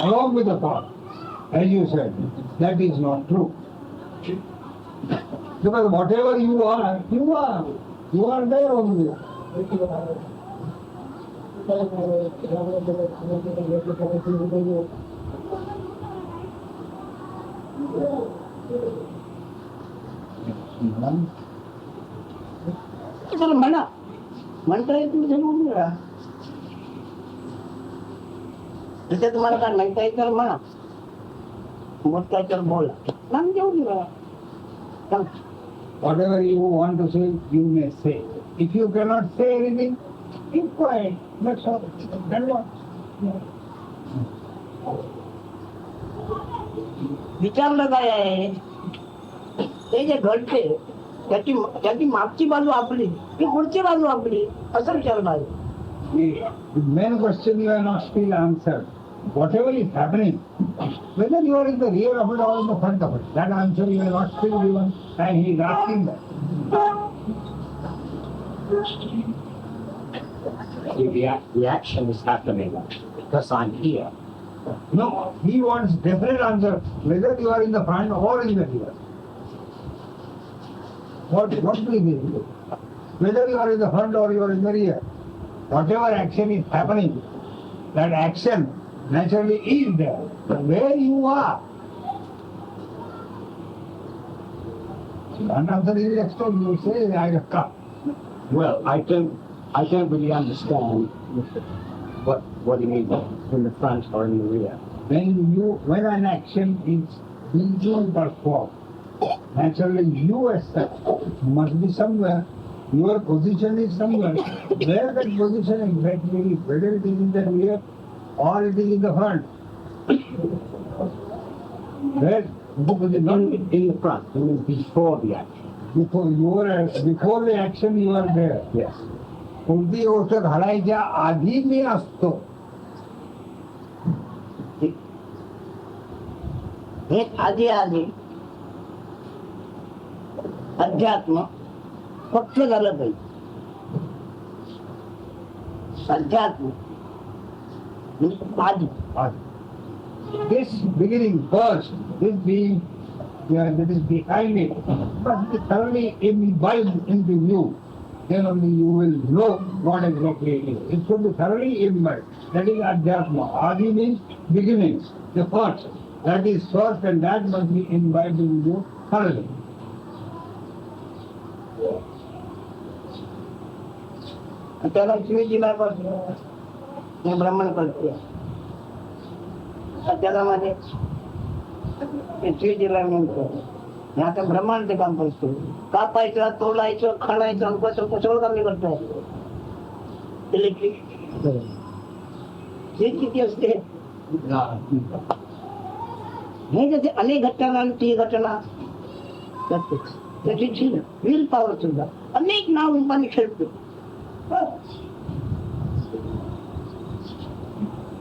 along with the thought, as you said, that is not true. Because whatever you are there only. तर म्हणा, म्हणता येत नाही, तिथे तुम्हाला काय म्हणता येत तर म्हणा, मग काय तर बोला, नाम देऊ दिला. Whatever you want to say, you may say. If you cannot say anything, keep quiet. That's all. Then what? विचारलं काय आहे, ते जे घडते त्याची मागची बाजू आपली की पुढची बाजू आपली, असं विचारलं आहे. The main question you are not still answered. Whatever is happening, whether you are in the rear of it or in the front of it, that answer you are not still given, and he is asking that. See, the action is happening because I'm here. No, he wants definite answer whether you are in the front or in the rear. What will it be? Whether you are in the front or you are in the rear. Whatever action is happening, that action naturally is there. Where you are. And answer is external. You say, I have come. Well, I don't really understand what you mean in the front or in the rear. When an action is being performed, naturally you as such must be somewhere. Your position is somewhere. Where that position exactly is, whether it is in the rear or it is in the front. Where? In the front, I mean before the action. Before the action you are there. Yes. कोणती गोष्ट घडायच्या आधी मी असतो. हे आधी अध्यात्म फक्त झालं पाहिजे. अध्यात्म आधी. This beginning first, this being that is behind it, must be thoroughly imbibed into you. Then only you will know what exactly it is. It should be thoroughly imbibed. That is Adhyatma. Adi means beginning, the first. That is first and that must be imbibed in you thoroughly. त्याला शिवजीला हे ब्राह्मण करते. जगामध्ये शिवजीला म्हणतो आता ब्रह्मांड काम करतो. कापायचं, तोडायचं, खाणायचं, सगळं काम मी करतोय. इलेक्ट्रिक हे किती असते. हे जसे अनेक घटना ती घटना त्याची विल पॉवर सुद्धा अनेक नाव रूपाने खेळतो.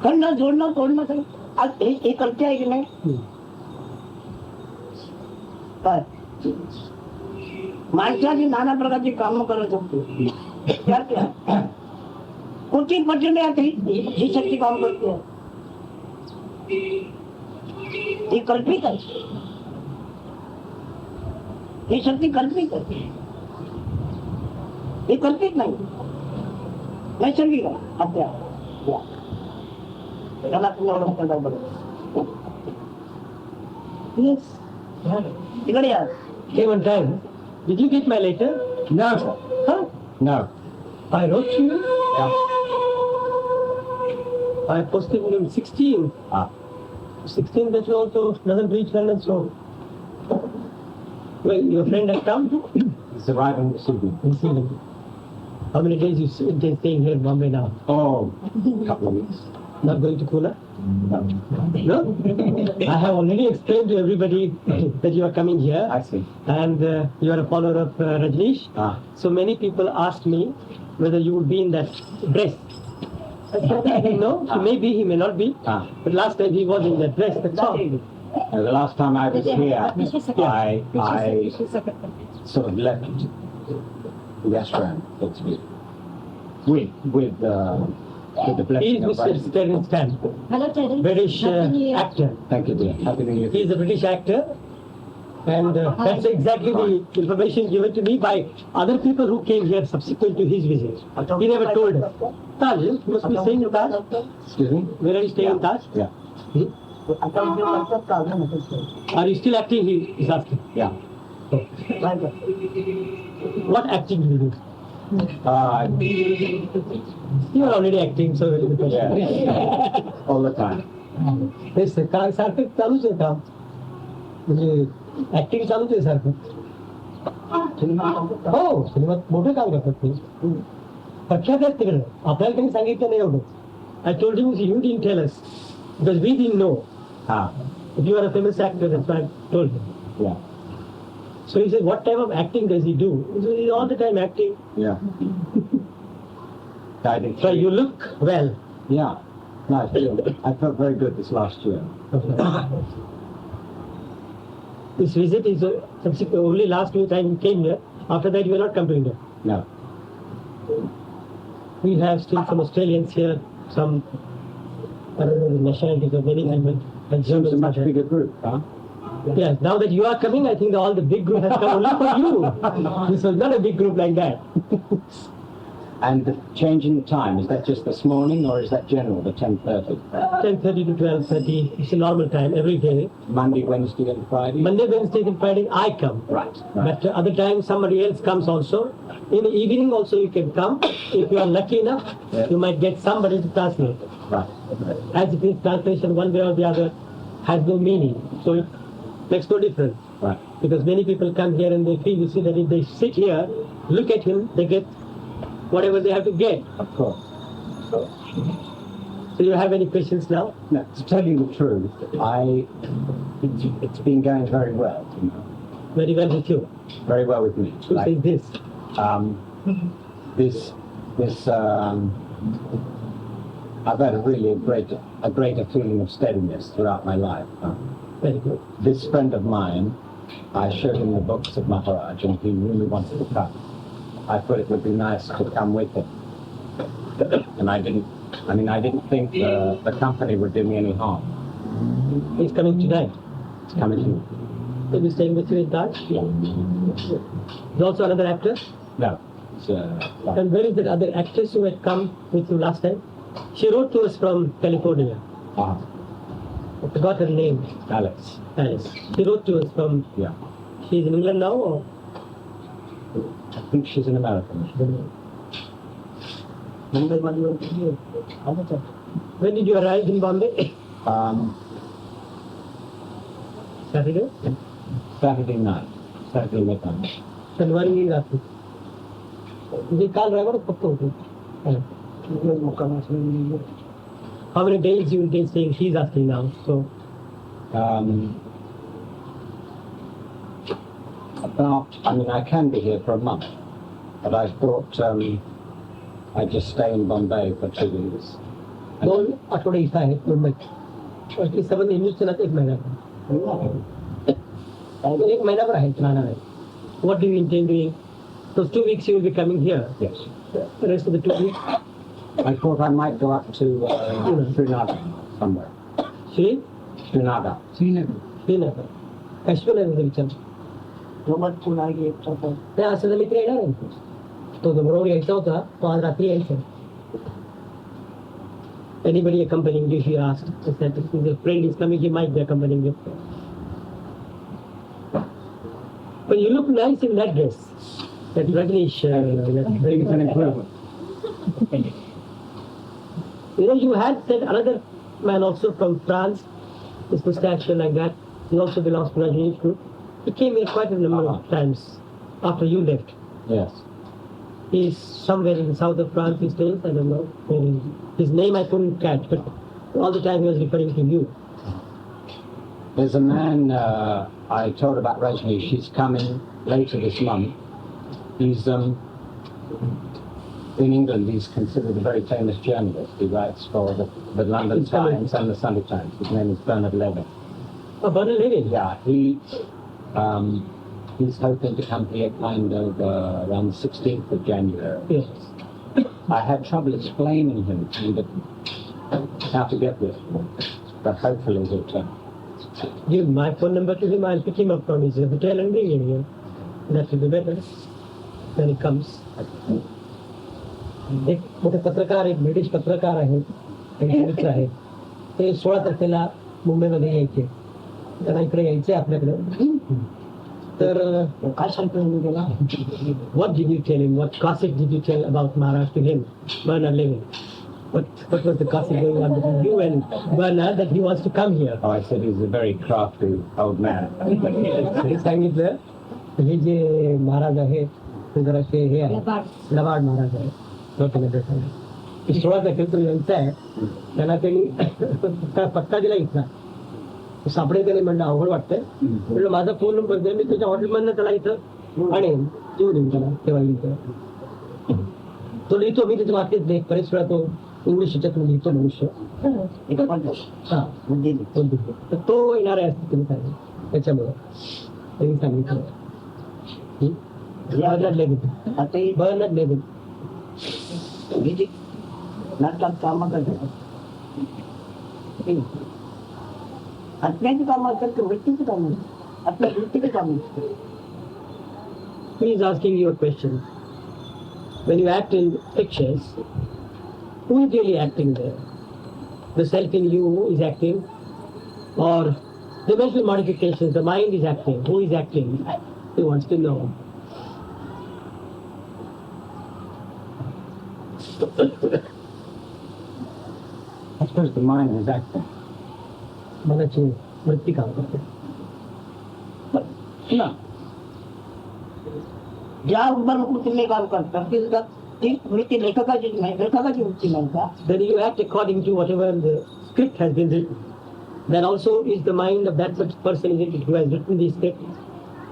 खंड जोडणं तोडणं आज हे करते आहे की नाही. काय माणसाची नाना प्रकारची कामं करत असतो. कोटी पटण्यात ही शक्ती काम करते. ही कल्पित आहे. ही शक्ती कल्पित आहे. ही कल्पित नाही. नैसर्गिक आहे. हत्या त्याला तुम्ही इकडे या. Hey, one time, did you get my letter? No. Huh? No. I wrote to you. Yeah. I posted on 16. 16 that you also doesn't reach London, so. Well, your friend has come? It's arriving this evening. How many days you staying here in Bombay now? Oh, a couple of weeks. Not going to Pune? No. No? I have already explained to everybody that you are coming here. I see. And you are a follower of Rajneesh. So many people asked me whether you would be in that dress. I said, I don't know. He may be, he may not be. But last time he was in that dress. That's all. The last time I was here, I sort of left the restaurant with the He blessing is of Mr. Terence Stamp, Hello, Terence. British actor. Thank you, dear. Happy New Year. He is a British actor. And that's exactly the information given to me by other people who came here subsequent to his visit. He never told us. Taj, you must be staying in Taj. Excuse me? Where are you staying in Taj? Yeah. Are you still acting? He is asking. Yeah. What acting do you do? You are already acting, so it is a question. Yeah. All the time. Yes, सारखं चालूच आहे काम. म्हणजे acting चालूच आहे सारखं. हो, सिनेमात मोठं काम करतात ते. प्रख्यात आहेत तिकडे. आपल्याला त्यांनी सांगितलं नाही एवढं. I told you didn't tell us because we didn't know. If you are a famous actor, that's why I told him. Yeah. So he said, what type of acting does he do? He said, he's all the time acting. Yeah. I did. So you look well. Yeah. Nice. I felt very good this last year. This visit is only last few times you came here. After that, you will not come to India. No. We have still some Australians here, some, I don't know the nationalities of many people. And Seems a Germans much are there. bigger group, huh? Yes, now that you are coming, I think all the big group has come only for you. This was not a big group like that. And the change in time, is that just this morning or is that general, the 10:30? 10:30 to 12:30, it's a normal time every day. Monday, Wednesday and Friday? Monday, Wednesday and Friday I come. Right. But other times somebody else comes also. In the evening also you can come. If you are lucky enough, you might get somebody to translate. Right. As it is, translation one way or the other has no meaning. So it makes no difference. Right. Because many people come here and they feel, you see, that if they sit here, look at him, they get whatever they have to get. Of course. So do you have any questions now? No, to tell you the truth, it's been going very well, you know. Very well with you. Very well with me. Who says this? I've had a greater feeling of steadiness throughout my life. Very good. This friend of mine, I showed him the books of Maharaj and he really wanted to come. I thought it would be nice to come with him. And I didn't think the company would do me any harm. He's coming tonight. It's coming to me. Will you staying with you in Dutch? Yeah. There's also another actor. No. It's, And where is that other actress who had come with you last time? She wrote to us from California. I forgot her name. Alex. Alice. She wrote to us from. Yeah. She's in England now, or? I think she's an American. When did you arrive in Bombay? Saturday? Saturday night. Saturday midnight. शनिवारी की रात को ये काल रहेगा तो पक्का होगा How many days you will be staying? She's asking now. So I can be here for a month, but I thought I'd just stay in Bombay for 2 weeks. दोन आठवडे इथं आहेत मुंबईत बाकी सर्व नेहमीच चलत एक महिना एक महिनाभर आहेत राहणार आहे What do you intend doing? Those 2 weeks you will be coming here. Yes. The rest of the 2 weeks, I thought I might go up to Srinagar somewhere. Srinagar. Srinagar. Kashmir आहे विचार नाही असं तर मित्र येणार आहे तो जो बरोबर यायचा होता तो आज रात्री यायचा Anybody accompanying you, she asked. She said, if your friend is coming, he might be accompanying you. But you look nice in that dress. That Rajneesh. It's an improvement. You know, you had said another man also from France, his mustache like that. He also belongs to Rajneesh group. He came here quite a number of times after you left. Yes. He's somewhere in the south of France, he stays, I don't know. His name I couldn't catch, but all the time he was referring to you. There's a man I told about Rajneesh. He's coming later this month. He's in England. He's considered a very famous journalist. He writes for the London Times and the Sunday Times. His name is Bernard Levin. Oh, Bernard Levin? Yeah, he's hoping to come here kind of around the 16th of January. Yes. I had trouble explaining him how to get there, but hopefully he'll turn. Give my phone number to him, I'll pick him up from his hotel and bring him here. That will be better when he comes. एक मोठे पत्रकार एक British पत्रकार आहेत त्यांचे मित्र आहेत ते 16 तारखेला मुंबईमध्ये यायचे त्यांना इकडे यायचे आपल्याकडे तर काय सांगतो मी त्याला What did you tell him? What gossip did you tell about Maharaj to him? Bernard Levin. What was the gossip going on between you and Bernard that he wants to come here? Oh, I said he's a very crafty old man. सांगितलं हे जे महाराज आहे ते जराशे हे आहे लबाड महाराज आहे 16 तारखेला तो यांचा आहे त्याला त्यांनी पत्ता दिला इथला सापडे त्याने म्हणलं अवघड वाटतंय म्हणलं माझा फोन नंबर द्या मी त्याच्या हॉटेलमधनं त्याला इथं आणेन देऊ देईन त्याला तेव्हा इथं तो लिहितो मी त्याच्या वाक्यात देख बरेच वेळा तो इंग्लिश ह्याच्यातून लिहितो मनुष्य हा तर तो येणार आहे असं तुम्ही सांगितलं त्याच्यामुळं त्यांनी सांगितलं Bernard Levin. किती नाटकात कामं करतात आत्म्याची कामं असतात की वृत्तीची कामं असतात आपल्या वृत्तीची कामं असतात. He is asking you a question. When you act in pictures, who is really acting there? The self in you is acting, or the mental modifications, the mind is acting? Who is acting? He wants to know. I suppose the mind is acting. मनाची वृत्ती काम करते. ना ज्या वृत्तीने काम करतात ती वृत्ती लेखकाची नाही, लेखकाची वृत्ती नाही का? Then you act according to whatever the script has been written. That also is the mind of that person who has written the script.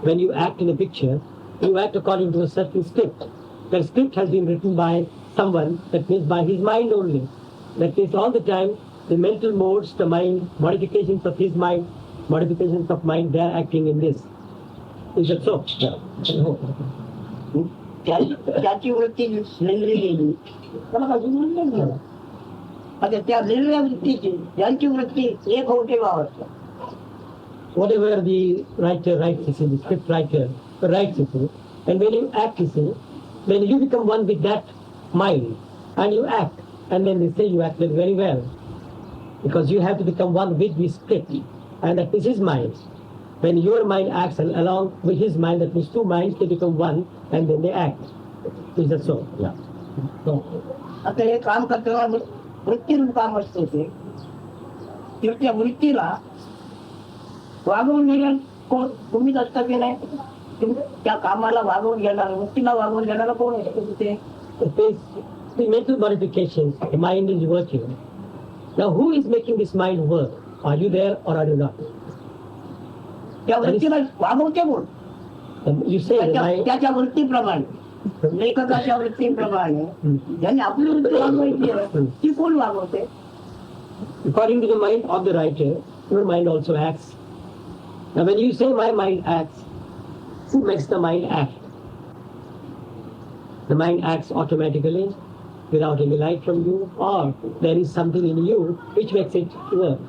When you act in a picture, you act according to a certain script. That script has been written by someone, that means by his mind only. That means all the time, the mental modes, the mind, modifications of his mind, modifications of mind, they are acting in this. Is that so? त्याची वृत्ती लिहिली गेली त्याला अजून म्हणलं गेलं. आता त्या लिहिलेल्या वृत्तीची यांची वृत्ती एक होऊ ठेवावं. Whatever the writer writes, you see, the script writer writes, you see, and when you act, you see, then you become one with that mind, and you act, and then they say you acted very well, because you have to become one with the script, and that is his mind. When your mind acts along with his mind, that means two minds, they become one, and then they act. Is that so? Yeah. So, आता हे काम करताना वृत्तीरूप काम असते ते त्या वृत्तीला वागवून घेणार कोण? तुम्हीच असता की नाही? त्या कामाला वागवून घेणार, वृत्तीला वागवून घेणारा कोण असतो तिथे? the mental modifications, the mind is working. Now, who is making this mind work? Are you there or are you not? त्या वृत्तीला वागवते कोण? You say the mind. त्याच्या वृत्तीप्रमाणे, लेखकाच्या वृत्तीप्रमाणे ज्यांनी आपली वृत्ती वागवायची आहे ती कोण वागवते? According to the mind of the writer, your mind also acts. Now, when you say my mind acts, who makes the mind act? The mind acts automatically without any light from you, or there is something in you which makes it work.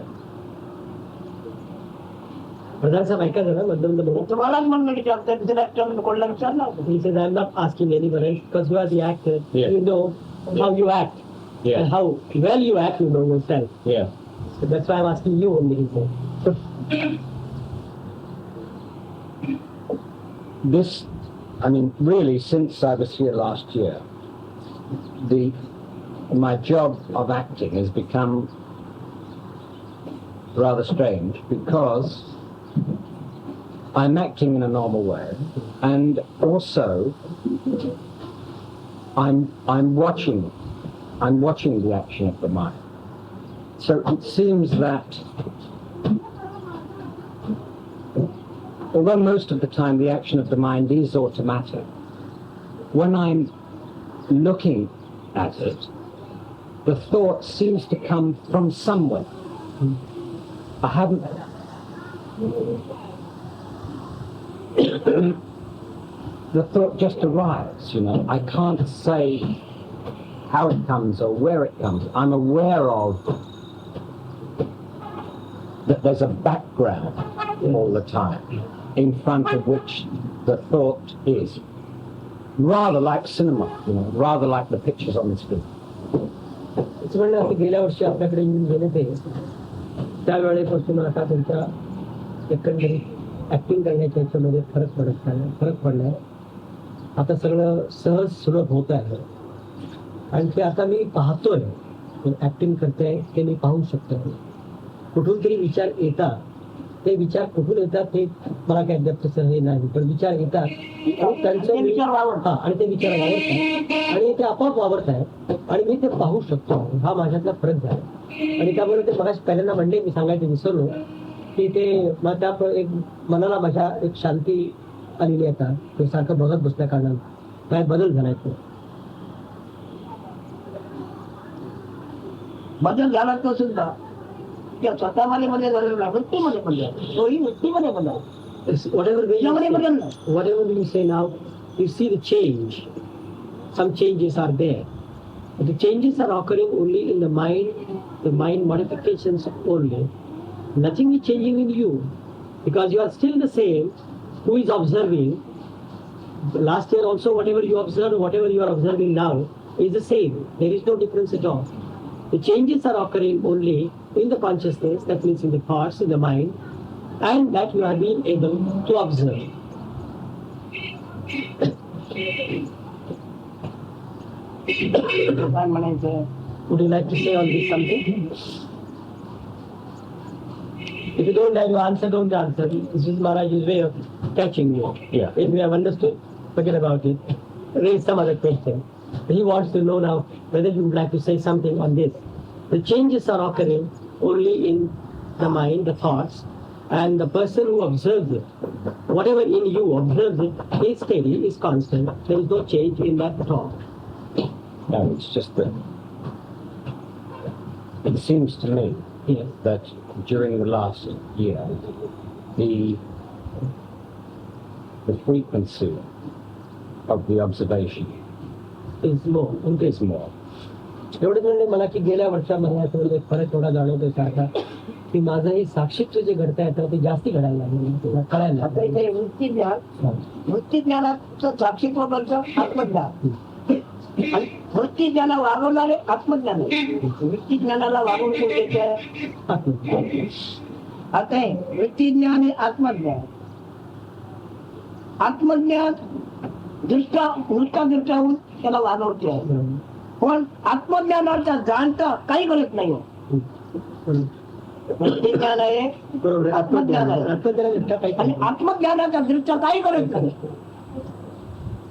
प्रधान साहेब ऐका जरा मध्यम बोला. तुम्हालाच म्हणलं विचारतात director कोणाला विचारला? He says, I'm not asking anybody else because you are the actor. Yeah. You know how you act. Yeah. And how well you act, you know yourself. Yeah. So that's why I'm asking you only, he said. This, I mean, really, since I was here last year, my job of acting has become rather strange because I'm acting in a normal way, and also I'm watching the action of the mind. So it seems that although most of the time the action of the mind is automatic, when I'm looking at it, the thought seems to come from somewhere. I haven't the thought just arrives, you know. I can't say how it comes or where it comes. I'm aware of that there's a background all the time in front of which the thought is. Rather like cinema, you know, rather like the pictures on the screen. म्हणलं गेल्या वर्षी आपल्याकडे येऊन गेले ते त्यावेळेपासून आता तुमच्या एकंदरीत ऍक्टिंग करण्याच्या याच्यामध्ये फरक पडलाय. आता सगळं सहज सुलभ होत आहे आणि ते आता मी पाहतोय ऍक्टिंग करते ते मी पाहू शकतो. कुठून तरी विचार येतात, ते विचार कुठून येतात ते मला काही अद्याप तसं हे नाही, पण विचार येतात आणि त्यांचं आणि ते विचार वावरतात आणि ते आपोआप वावरत आहेत आणि मी ते पाहू शकतो. हा माझ्यातला फरक झाला आणि त्यामुळे ते मगाशी पहिल्यांदा म्हणले, मी सांगायचं विसरलो की ते त्या एक मनाला माझ्या एक शांती आलेली आता ते सारखं बघत बसल्या कारणानं काय बदल झालाय. तो बदल झाला तो सुद्धा त्या स्वतःमध्ये बदलला, वृत्तीमध्ये बदल, तोही वृत्तीमध्ये बदल. Whatever we say now, you see the change. Some changes are there. The changes are occurring only in the mind modifications only. Nothing is changing in you, because you are still the same who is observing. Last year also, whatever you observed, whatever you are observing now is the same. There is no difference at all. The changes are occurring only in the consciousness, that means in the thoughts, in the mind, and that you are being able to observe. Would you like to say on this something? If you don't have your answer, don't answer. This is Maharaj's way of catching you. Yeah. If we have understood, forget about it. Raise some other question. He wants to know now whether you would like to say something on this. The changes are occurring only in the mind, the thoughts, and the person who observes it, whatever in you observes it, is steady, is constant. There is no change in that at all. No, it's just that it seems to me Yes. that during the last year, the frequency of the observation Is more. is more. एवढंच म्हणजे मला की गेल्या वर्षामध्ये असं एक फरक थोडा जाणवतो सारखा की माझं हे साक्षीत्व जे घडता येतं ते जास्ती घडायला लागलं, कळायला आता लागलं. इथे वृत्तीज्ञानाचं साक्षीत्व करतं आत्मज्ञान. आणि वृत्तीज्ञाना वागवणारे आत्मज्ञान आहे. वृत्तीज्ञानाला वागवून कोण देतं? आता हे वृत्तीज्ञान हे आत्मज्ञान. आत्मज्ञान उलटा होऊन त्याला वागवते आहे. पण आत्मज्ञानाचा जाणता काही करत नाही. वृत्तीज्ञान आहे, बरोबर, आत्मज्ञान आहे. आणि आत्मज्ञानाचा दृष्टा काही करत नाही.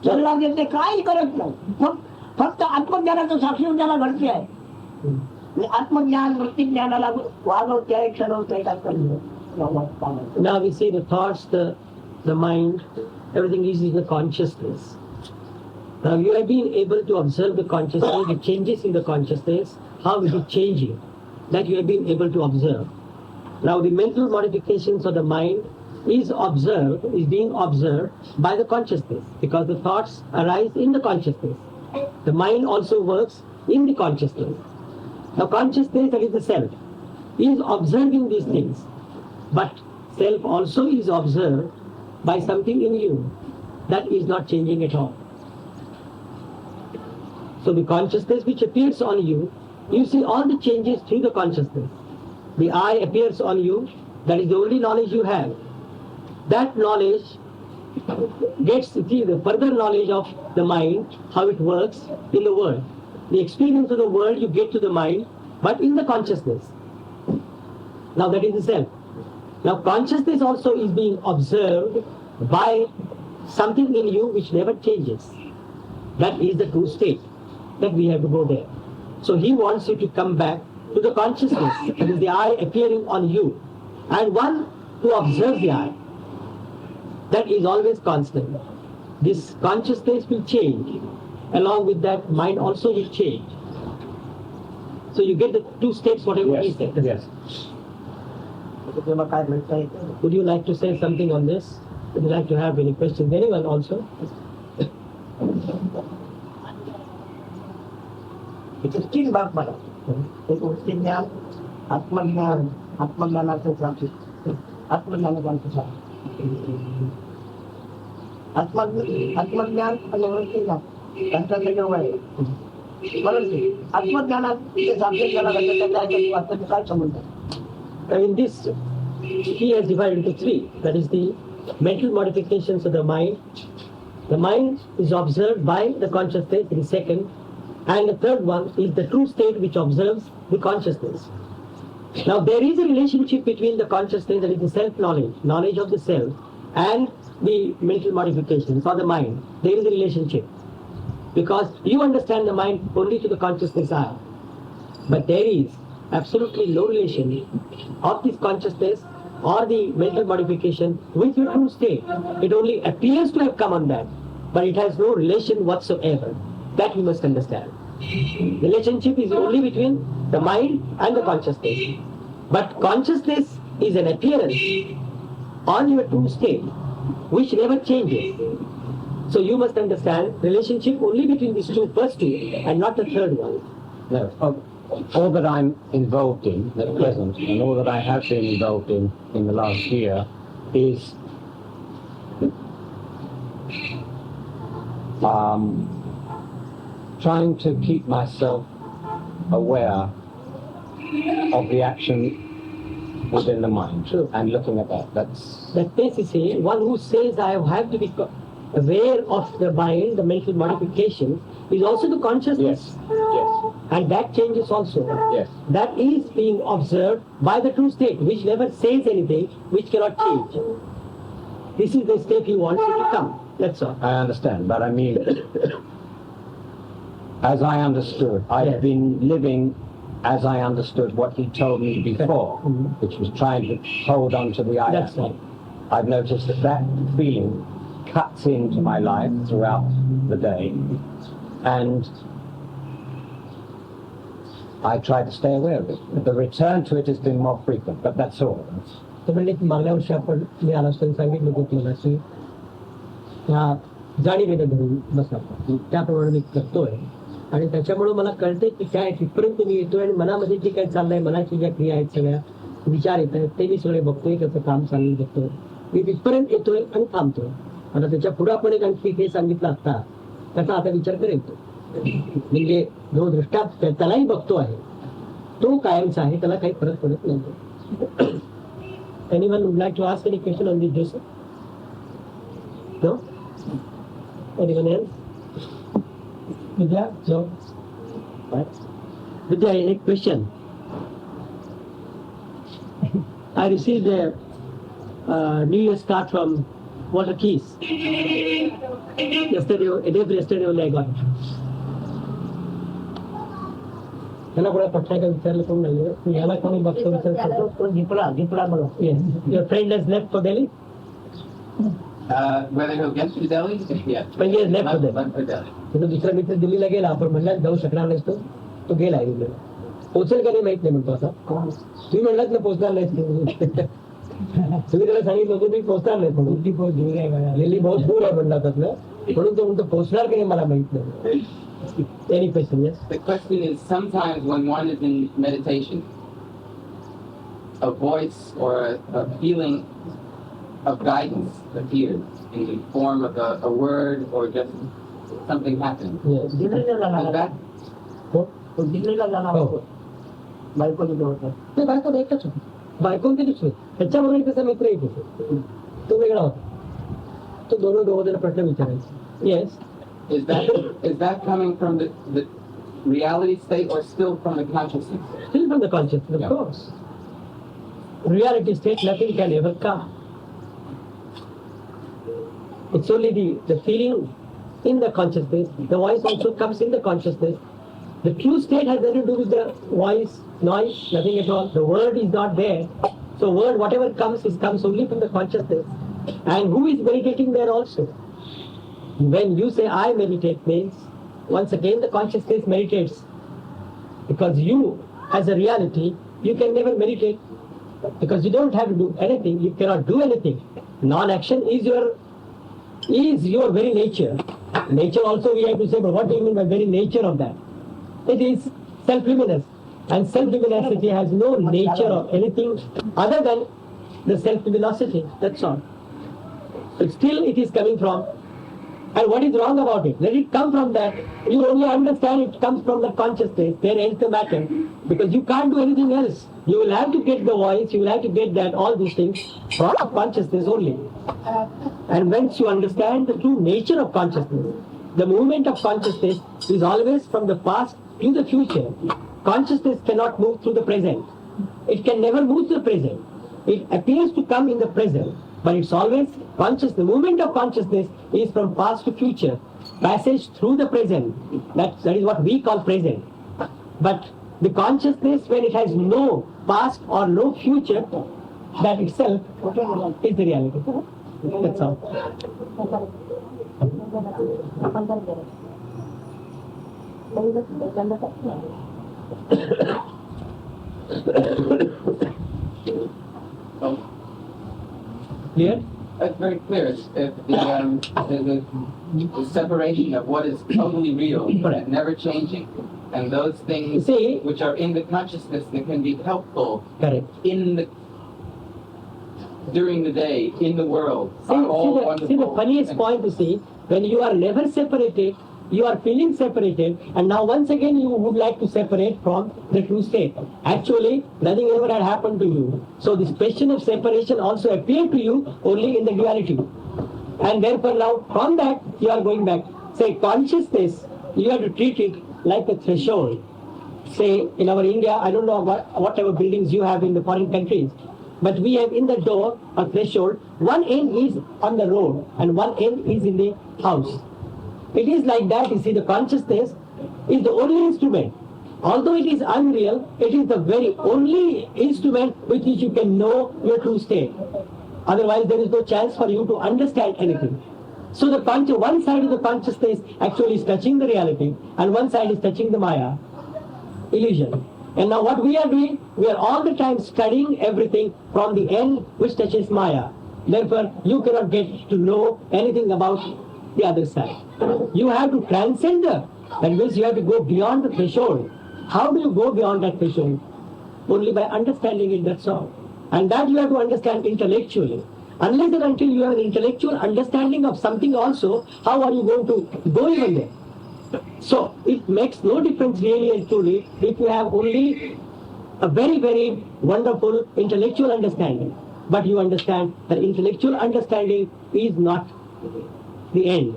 सल्ला देते काही करत नाही. फक्त आत्मज्ञानाचं साक्षी त्याला घडते आहे. आणि आत्मज्ञान वृत्तीज्ञानाला वागवते आहे, ठरवते आहे, काय करते. Now we see the thoughts, the mind, everything is in the consciousness. Now you have been able to observe the consciousness, the changes in the consciousness, how it is changing, that you have been able to observe. Now the mental modifications of the mind is being observed by the consciousness, because the thoughts arise in the consciousness. The mind also works in the consciousness. Now consciousness, that is the self, is observing these things, but self also is observed by something in you that is not changing at all. So the consciousness which appears on you, you see all the changes through the consciousness. The eye appears on you, that is the only knowledge you have. That knowledge gets the further knowledge of the mind, how it works in the world. The experience of the world you get to the mind, but in the consciousness. Now that is the self. Now consciousness also is being observed by something in you which never changes. That is the true state, that we have to go there. So he wants you to come back to the consciousness, that is the eye appearing on you, and one who observes the eye. That is always constant. This consciousness will change. Along with that, mind also will change. So you get the two states, whatever he said. Yes. तुला काय म्हणता येतं? Would you like to say something on this? Would you like to have any questions? Anyone also? इथे 3 भाग मला. एक वृत्तीज्ञान, आत्मज्ञानाचं साक्षी, आत्मज्ञानाचं साक्षी. आत्मज्ञान आणि वृत्तीज्ञान त्यांचा संयोग आहे. परंतु आत्मज्ञानात ते साक्षी त्याला घडतं, त्याच्या काय संबंध? In this, he has divided into 3. That is the mental modifications of the mind. The mind is observed by the consciousness in second. And the third one is the true state which observes the consciousness. Now there is a relationship between the consciousness, that is the self-knowledge, knowledge of the self, and the mental modifications or the mind. There is a relationship. Because you understand the mind only to the consciousness eye. But there is absolutely no relation of this consciousness or the mental modification with your true state. It only appears to have come on that, but it has no relation whatsoever. That we must understand. Relationship is only between the mind and the consciousness. But consciousness is an appearance on your true state, which never changes. So you must understand relationship only between these first two, and not the third one. No. All that I'm involved in at present, and all that I have been involved in the last year, is trying to keep myself aware of the action within the mind. True. And looking at that. That means, you see, one who says I have to be aware of the mind, the mental modification, is also the consciousness. Yes. And that changes also. Yes. That is being observed by the true state, which never says anything, which cannot change. This is the state he wants to become. That's all. I understand, but I mean, as I understood, I've been living as I understood what he told me before, which was trying to hold on to the I That's am. right. I've noticed that feeling cuts into my life throughout the day, and I try to stay aware of it. The return to it has been more frequent, but that's all. तर म्हणजे मागल्या वर्षी आपण मी आलोचना सांगितलं होतं तुम्हाला की ह्या जाणीवेनं धरून बसा त्याप्रमाणे मी करतोय आणि त्याच्यामुळे मला कळतंय की काय तिथपर्यंत मी येतोय आणि मनामध्ये जे काय चाललंय मनाची ज्या क्रिया आहेत सगळ्या विचार येत आहेत ते मी सगळे बघतोय त्याचं काम चालू बघतोय मी तिथपर्यंत येतोय आणि थांबतोय आता त्याच्या पुढे आपण एक आणखी हे सांगितलं आता त्याचा आता विचार करेल तो म्हणजे जो दृष्टा त्यालाही बघतो आहे तो कायमचा आहे त्याला काही फरक पडत नाही. Anyone would like to ask any question on this, Joseph? No? Anyone else? Vidya? No? Right. Vidya, a question. I received a New Year's card from Walter Keys. Yesterday, a day yesterday only I got it. ह्याला कोणा पटलाय का विचारलं कोण नाही ह्याला कोणी बघतो विचारतो झिपडा बघा Your friend has left for Delhi? Whether he'll get to Delhi? Yeah. But he has left for Delhi. Left for Delhi. तो दुसरा मित्र दिल्लीला गेला आपण म्हणला जाऊ शकणार नाहीस तो गेला दिल्लीला पोहोचेल का नाही माहित नाही म्हणतो आता तुम्ही म्हणलात ना पोहोचणार नाहीस तुम्ही त्याला सांगितलं होतं तुम्ही पोहोचणार नाही म्हणून दिल्ली बहुत दूर आहे म्हणला त्यातलं म्हणून तो म्हणतो पोहोचणार की नाही मला माहित नाही. Any question? Yes. The question is, sometimes when one is in meditation, a voice or a feeling of guidance appears in the form of a word or just something happening. Yes. Is that? बायको एकच होती बायको ते दुसरे त्याच्याबरोबर त्याचा मित्र एक होतो तो वेगळा होता तो दोघं त्याला प्रश्न विचारायचा. Yes. Is that coming from the reality state or still from the consciousness? Still from the consciousness, of Yeah. course. Reality state, nothing can ever come. It's only the feeling in the consciousness. The voice also comes in the consciousness. The true state has nothing to do with the voice, noise, nothing at all. The word is not there. So word, whatever comes only from the consciousness. And who is meditating there also? When you say I meditate means, once again the consciousness meditates. Because you, as a reality, you can never meditate. Because you don't have to do anything, you cannot do anything. Non-action is your very nature. Nature also we have to say, but what do you mean by very nature of that? It is self-luminous. And self-luminosity has no nature of anything other than the self-luminosity. That's all. But still it is coming from. And what is wrong about it? Let it come from that. You only understand it comes from the consciousness. There ends the matter. Because you can't do anything else. You will have to get the voice, you will have to get that, all these things from consciousness only. And once you understand the true nature of consciousness, the movement of consciousness is always from the past to the future. Consciousness cannot move through the present. It can never move to the present. It appears to come in the present. But it's always conscious. The movement of consciousness is from past to future. Passage through the present. That is what we call present. But the consciousness, when it has no past or no future, that itself is the reality. That's all. Clear? That's very clear. The separation of what is totally real and never changing, and those things See, which are in the consciousness that can be helpful correct. During the day, in the world, See, are all wonderful. see the funniest point to see, when you are never separated, you are feeling separated, and now once again you would like to separate from the true state. Actually, nothing ever had happened to you. So this question of separation also appeared to you only in the duality. And therefore now, from that, you are going back. Say, consciousness, you have to treat it like a threshold. Say, in our India, I don't know whatever buildings you have in the foreign countries, but we have in the door a threshold. One end is on the road, and one end is in the house. It is like that, you see, the consciousness is the only instrument. Although it is unreal, it is the very only instrument with which you can know your true state. Otherwise, there is no chance for you to understand anything. So the one side of the consciousness actually is touching the reality, and one side is touching the Maya, illusion. And now what we are doing, we are all the time studying everything from the end which touches Maya. Therefore, you cannot get to know anything about the other side. You have to transcend that means you have to go beyond the threshold. How do you go beyond that threshold? Only by understanding it, that's all. And that you have to understand intellectually. Unless and until you have an intellectual understanding of something also, how are you going to go even there? So it makes no difference really and truly if you have only a very, very wonderful intellectual understanding. But you understand that intellectual understanding is not the end.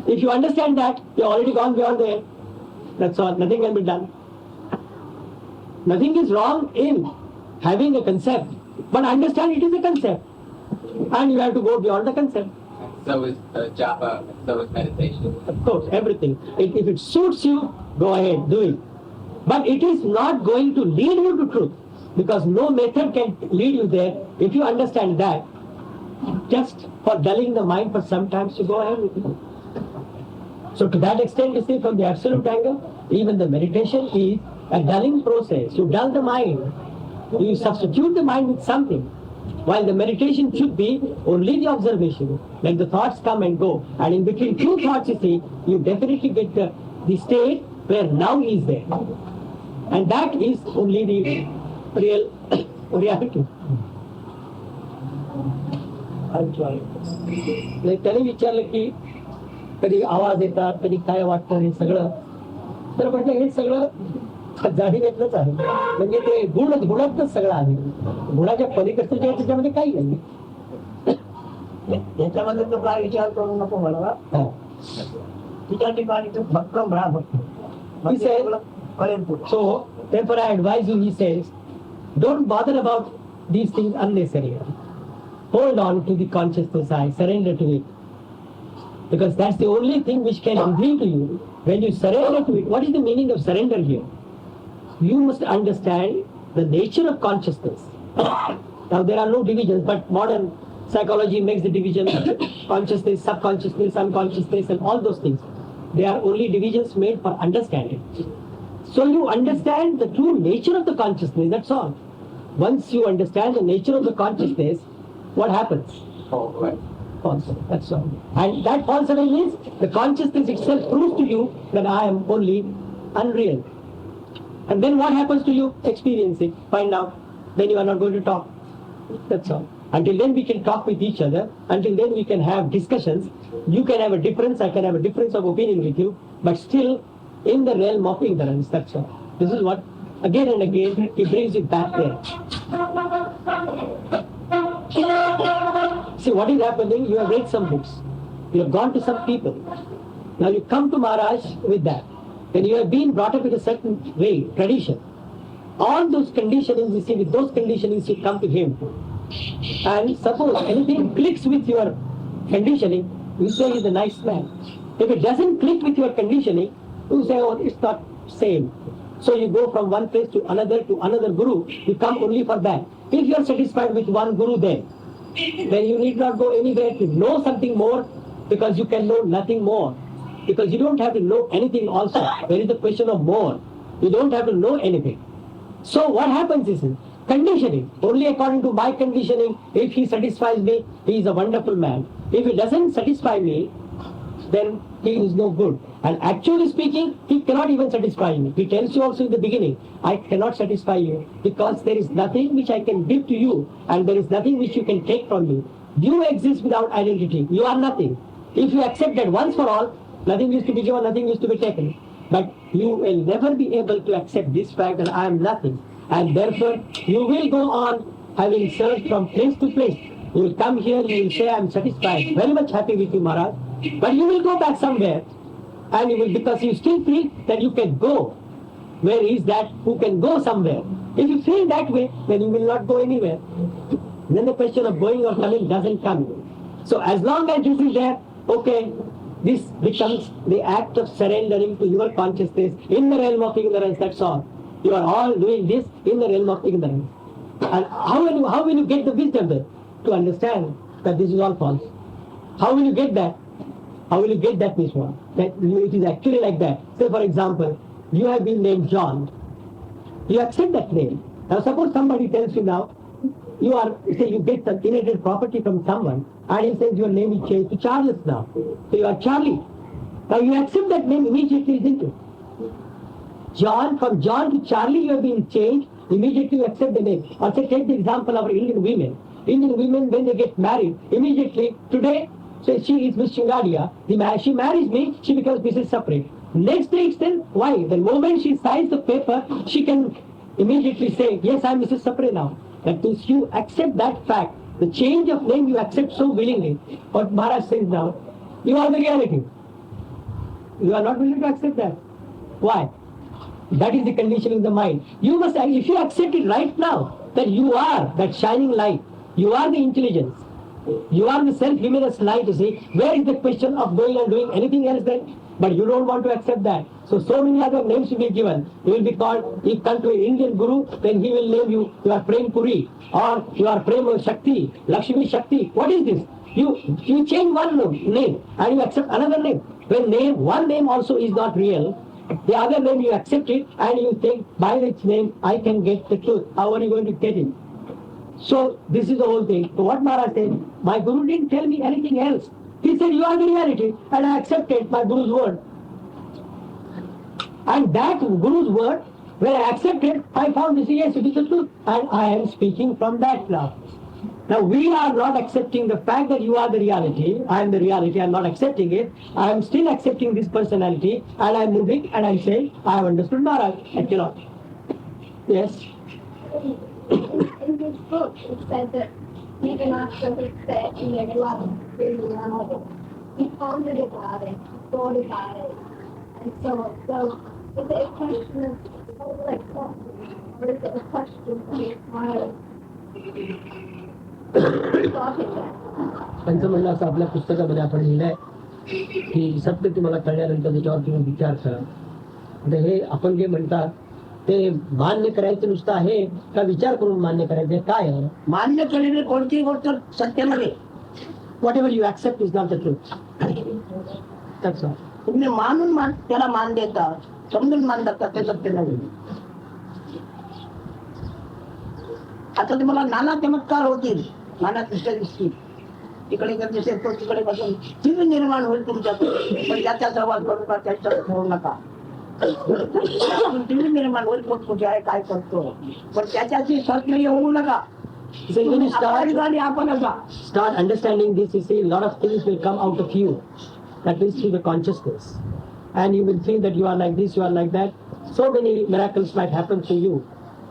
If you understand that, you have already gone beyond the end. That's all. Nothing can be done. Nothing is wrong in having a concept, but understand it is a concept. And you have to go beyond the concept. So is japa, so is meditation. Of course, everything. If it suits you, go ahead, do it. But it is not going to lead you to truth, because no method can lead you there. If you understand that, just for dulling the mind for some time, to go ahead with it. So to that extent, you see, from the absolute angle, even the meditation is a dulling process. You dull the mind. You substitute the mind with something. While the meditation should be only the observation. Like the thoughts come and go. And in between two thoughts, you see, you definitely get the state where now is there. And that is only the real reality. त्याने विचारलं की कधी आवाज येतात, कधी काय वाटतं, हे सगळं. तर म्हटलं हे सगळं जाणीवेतलंच आहे. म्हणजे ते गुणातच सगळं आहे. गुणाच्या पलीकडचं जे त्याच्यामध्ये काही नाही. त्याच्यामध्ये तो काय विचार करू नको मला. तिच्या ठिकाणी तो भक्कम राहा फक्त. So, therefore I advise you, he says, don't bother about these things unnecessarily. Hold on to the consciousness I, surrender to it. Because that's the only thing which can reveal to you. When you surrender to it, what is the meaning of surrender here? You must understand the nature of consciousness. Now there are no divisions, but modern psychology makes the division consciousness, subconsciousness, unconsciousness, and all those things. They are only divisions made for understanding. So you understand the true nature of the consciousness, that's all. Once you understand the nature of the consciousness, what happens? Falls away, that's all. And that falls away means the consciousness itself proves to you that I am only unreal. And then what happens to you? Experience it, find out. Then you are not going to talk. That's all. Until then we can talk with each other. Until then we can have discussions. You can have a difference, I can have a difference of opinion with you, but still in the realm of ignorance, that's all. This is what, again and again, he brings it back there. See what is happening, you have read some books. You have gone to some people. Now you come to Maharaj with that. Then you have been brought up in a certain way, tradition. All those conditionings, you see, with those conditionings you come to him. And suppose anything clicks with your conditioning, you say he's a nice man. If it doesn't click with your conditioning, you say, oh, it's not same. So you go from one place to another guru, you come only for that. If you are satisfied with one guru then you need not go anywhere to know something more, because you can know nothing more. Because you don't have to know anything also. There is a question of more. You don't have to know anything. So what happens is, conditioning. Only according to my conditioning, if he satisfies me, he is a wonderful man. If he doesn't satisfy me, then he is no good. And actually speaking, he cannot even satisfy me. He tells you also in the beginning, I cannot satisfy you because there is nothing which I can give to you and there is nothing which you can take from me. You exist without identity. You are nothing. If you accept that once for all, nothing is to be given, nothing is to be taken. But you will never be able to accept this fact that I am nothing. And therefore, you will go on having searched from place to place. You will come here, you will say, I am satisfied, very much happy with you, Maharaj. But you will go back somewhere. And you will, because you still feel that you can go. Where is that who can go somewhere? If you feel that way, then you will not go anywhere. Then the question of going or coming doesn't come. So as long as this is there, okay, this becomes the act of surrendering to your consciousness in the realm of ignorance, that's all. You are all doing this in the realm of ignorance. And how will you get the wisdom then? To understand that this is all false. How will you get that? How will you get that wisdom? That it is actually like that. Say for example, you have been named John. You accept that name. Now suppose somebody tells you now, you get some inherited property from someone and he says your name is changed to Charles now. So you are Charlie. Now you accept that name immediately, isn't it? John, from John to Charlie you have been changed, immediately you accept the name. Or say take the example of our Indian women. Indian women when they get married, immediately today, say she is Miss Shingadia, she marries me, she becomes Mrs. Separate. Next day itself, why? The moment she signs the paper, she can immediately say, yes, I am Mrs. Separate now. That means you accept that fact. The change of name you accept so willingly. What Maharaj says now, you are the reality. You are not willing to accept that. Why? That is the condition in the mind. You must, if you accept it right now, that you are that shining light, you are the intelligence, you are the self-luminous light, you see, where is the question of going and doing anything else then? But you don't want to accept that. So many other names will be given. You will be called, if you come to an Indian Guru, then he will name you, you are Prem Puri, or you are Prem Shakti, Lakshmi Shakti. What is this? You change one name and you accept another name. When one name also is not real, the other name you accept it and you think, by this name I can get the truth. How are you going to get it? So this is the whole thing. So what Maharaj said, my Guru didn't tell me anything else. He said, you are the reality, and I accepted my Guru's word. And that Guru's word, when I accepted, I found this, yes, it is the truth. And I am speaking from that now. Now we are not accepting the fact that you are the reality. I am the reality, I am not accepting it. I am still accepting this personality, and I am moving, and I am saying, I have understood Maharaj. I cannot. Yes? In his book, it said that even after his set in their life, he pondered about it, thought about it, and so on. So, is it a question of like that, or is it a question of the inquiry? त्यांचं म्हणणं असं आपल्या पुस्तकामध्ये आपण लिहिलंय की सत्य तुम्हाला कळल्यानंतर त्याच्यावर तुम्ही विचार करा. आता हे आपण जे म्हणतात ते मान्य करायचं नुसतं आहे का विचार करून मान्य करायचं काय आहे? मान्य केलेली कोणतीही गोष्ट सत्य नव्हे. What ever you accept is not the truth. That's all. तुम्ही मानून त्याला मान देता, समजून मान देता, ते सत्य नव्हे. आता तुम्हाला नाना चमत्कार होतील, नाना दृष्ट दिसतील, तिकडे जर दिसेल तो तिकडे बसून चिन्ह निर्माण होईल तुमच्याकडे. पण त्याचा सहवास करू नका, त्याचा करू नका. चिन्ह निर्माण होईल, कोण कुठे आहे, काय करतो, पण त्याच्याशी सर्कल होऊ नका. So when you start understanding this, you see a lot of things will come out of you. That is through the consciousness. And you will feel that you are like this, you are like that. So many miracles might happen to you.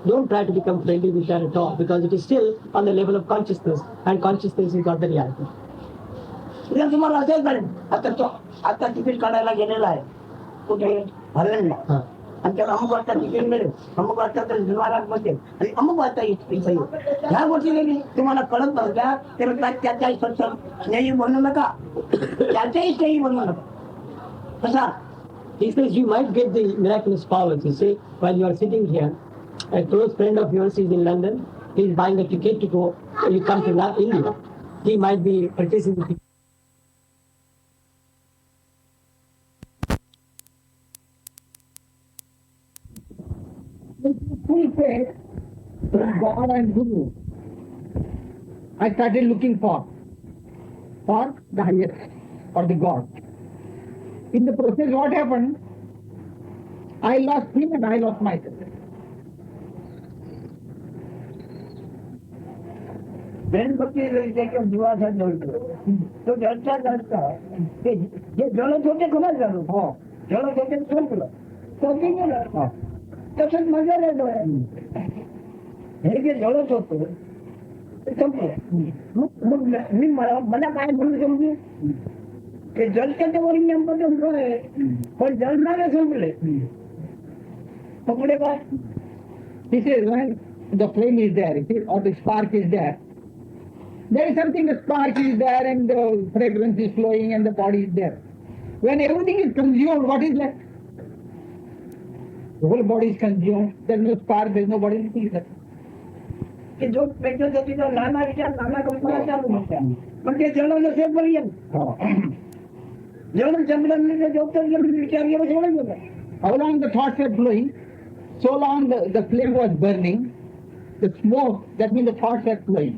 Don't try to become friendly with that at all, because it is still on the level of consciousness, and consciousness is not the reality. उद्या तुम्हाला असेल पण आता ticket काढायला गेलेला आहे कुठे हरलेला, आणि त्याला अमुक वाजता तिकीट मिळेल, अमुक वाजता तर महाराज बसेल आणि अमुक वाजता इथे येईल. ह्या गोष्टी तुम्हाला कळत नसल्या तर त्याच्याही स्नेही बनू नका, त्याच्याही स्नेही बनू नका. कसा He says you might get the miraculous powers. You see, while you are sitting here, a close friend of yours is in London. He is buying a ticket to go. You come to India. He might be purchasing the ticket. Full faith God and Guru, I started looking for the highest or the God. In the process, what happened? I lost him and I lost myself. બેન ભક્તિ રીતે કેમ જીવા સાથે જોડતો તો જલતા જલતા કે જે જળ છોટે ખબર જાણું જળ છોટે સંપલો તો કેવું ના તો સત મજા રહેતો હે કે જળ છોટતો સંપલો મને કાંઈ ભૂલ સમજ્યું કે જલ કે વળી એમ બધું કરે પણ જલ ના સંપલે પકડે by. He says, when the flame is there, or the spark is there is something, the spark is there and the fragrance is flowing and the body is there. When everything is consumed, what is left? The whole body is consumed, there is no spark, there is no body, anything is left. કે જો petrol જતી તો નાના વિચાર નાના કંપના ચાલુ નથી પણ કે જળનો સેવ કરીએ જળ જંગલ ને જોતર વિચારીએ પછી વળી ગયો. How long the thoughts were flowing, so long the flame was burning, the smoke, that means the thoughts were flowing.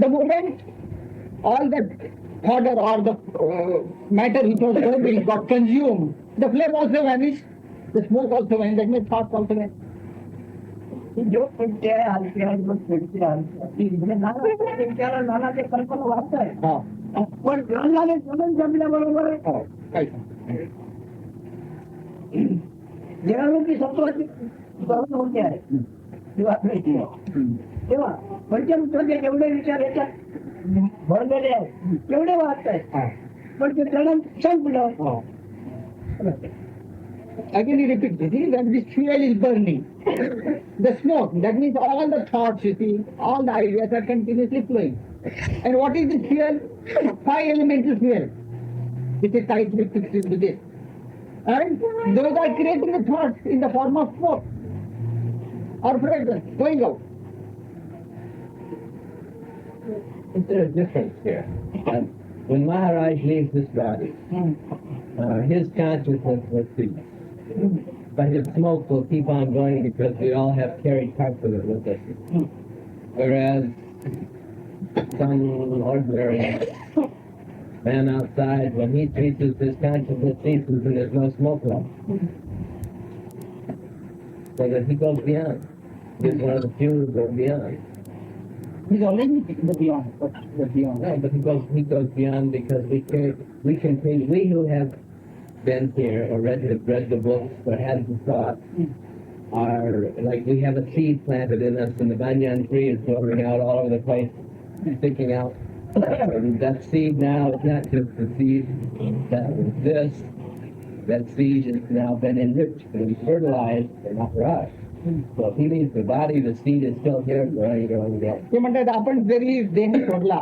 The moment all that powder or the matter which was burning got consumed, the flame also vanished, the smoke also vanished, that means thoughts also vanished. જો પેટે હાલતી હાલતી પેટે હાલતી નાના વિચારો નાના જે કલ્પના વાર્તા પણ જળનાને જમીન જમીને બરોબર જેવા લોકો સત્વ ત્યારે तेव्हा पंचमृत्वाचे जेवढे विचार येतात भरलेले आहेत तेवढे वाचतायत पण ते जळण संपलं. Again he repeats, you see, when this fuel is burning, the smoke, that means all the thoughts, you see, all the ideas are continuously flowing. And what is the fuel? 5 elemental fuel, which is tightly fixed into this. And those are creating the thoughts in the form of smoke or fragrance going out. Is there a difference here? When Maharaj leaves this body, his consciousness will cease. But his smoke will keep on going because we all have carried parts of it with us. Whereas some ordinary man outside, when he ceases, his consciousness ceases and there's no smoke left. So that he goes beyond. He's one of the few who go beyond. He's already in the beyond. The beyond. No, but he goes beyond because we who have been here or read the books or had the thought are like we have a seed planted in us and the banyan tree is growing out all over the place, sticking out. And that seed now is not just the seed that was this. That seed has now been enriched and fertilized, but not for us. So if he leaves the body, the seed is still here growing. ते म्हणतात आपण जरी देह सोडला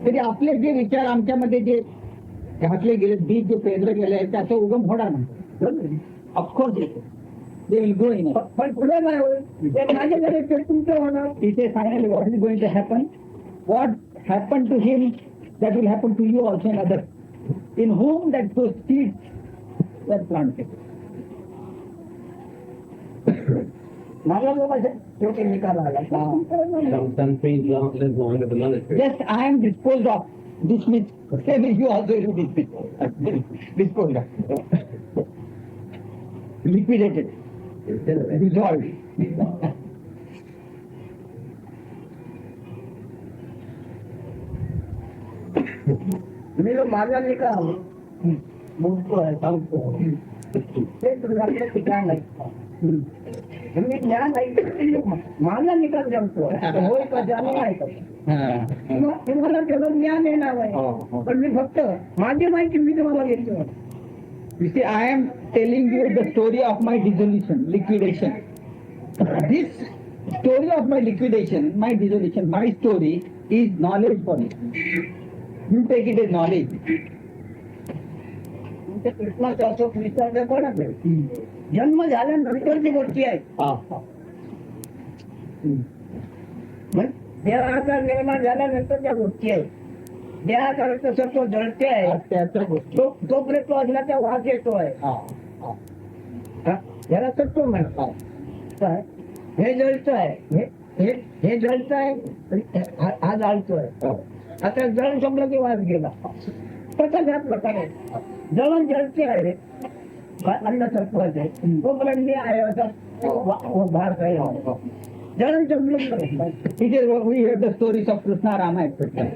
तरी आपले जे विचार आमच्यामध्ये जे घातले गेले, बीज जे पेरलं गेले त्याचा उगम होणार नाही. Of course they will grow in. पण पुढे काय होईल ते माझ्याकडे ते तुमचं होणार. इथे finally what is going to happen, what happen to him that will happen to you also in other in whom that those seeds were planted. Some trees don't live longer than other trees. Just I am disposed of, dismissed. Same as you also will be disposed of. Liquidated. Dissolved. मी तो माझा निकाल बोलतो आहे सांगतो ते तुझ्याकडे ठिकाण नाही मी ज्ञान नाही माझा निकाल जमतो होय का जाणं नाही का तुम्हाला तेवढं ज्ञान येणार आहे पण मी फक्त माझी माहिती मी तुम्हाला घेतो. You see, I am telling you the story of my dissolution, liquidation. This story of my liquidation, my dissolution, my story is knowledge for you. You take it as knowledge. कृष्णाचा असो कृष्णाचा कोणा जन्म झाल्यानंतरची गोष्टी आहेत. देहाकार निर्माण झाल्यानंतरच्या गोष्टी आहेत. देहाकाराचं सत्व जळते आहे तो प्रयत्न असला त्या वास येतो आहे. याला सत्व म्हणतात. हे जळतंय हे जळतंय हा जाळतोय आता जळ संपलं की वास गेला तसं त्या प्रकारे जळण जळते आहे अन्न सत्वाचे तोपर्यंत मी आहे असा भार काही जळण संपलं. It is what we heard the stories of Krishna, Rama, etc.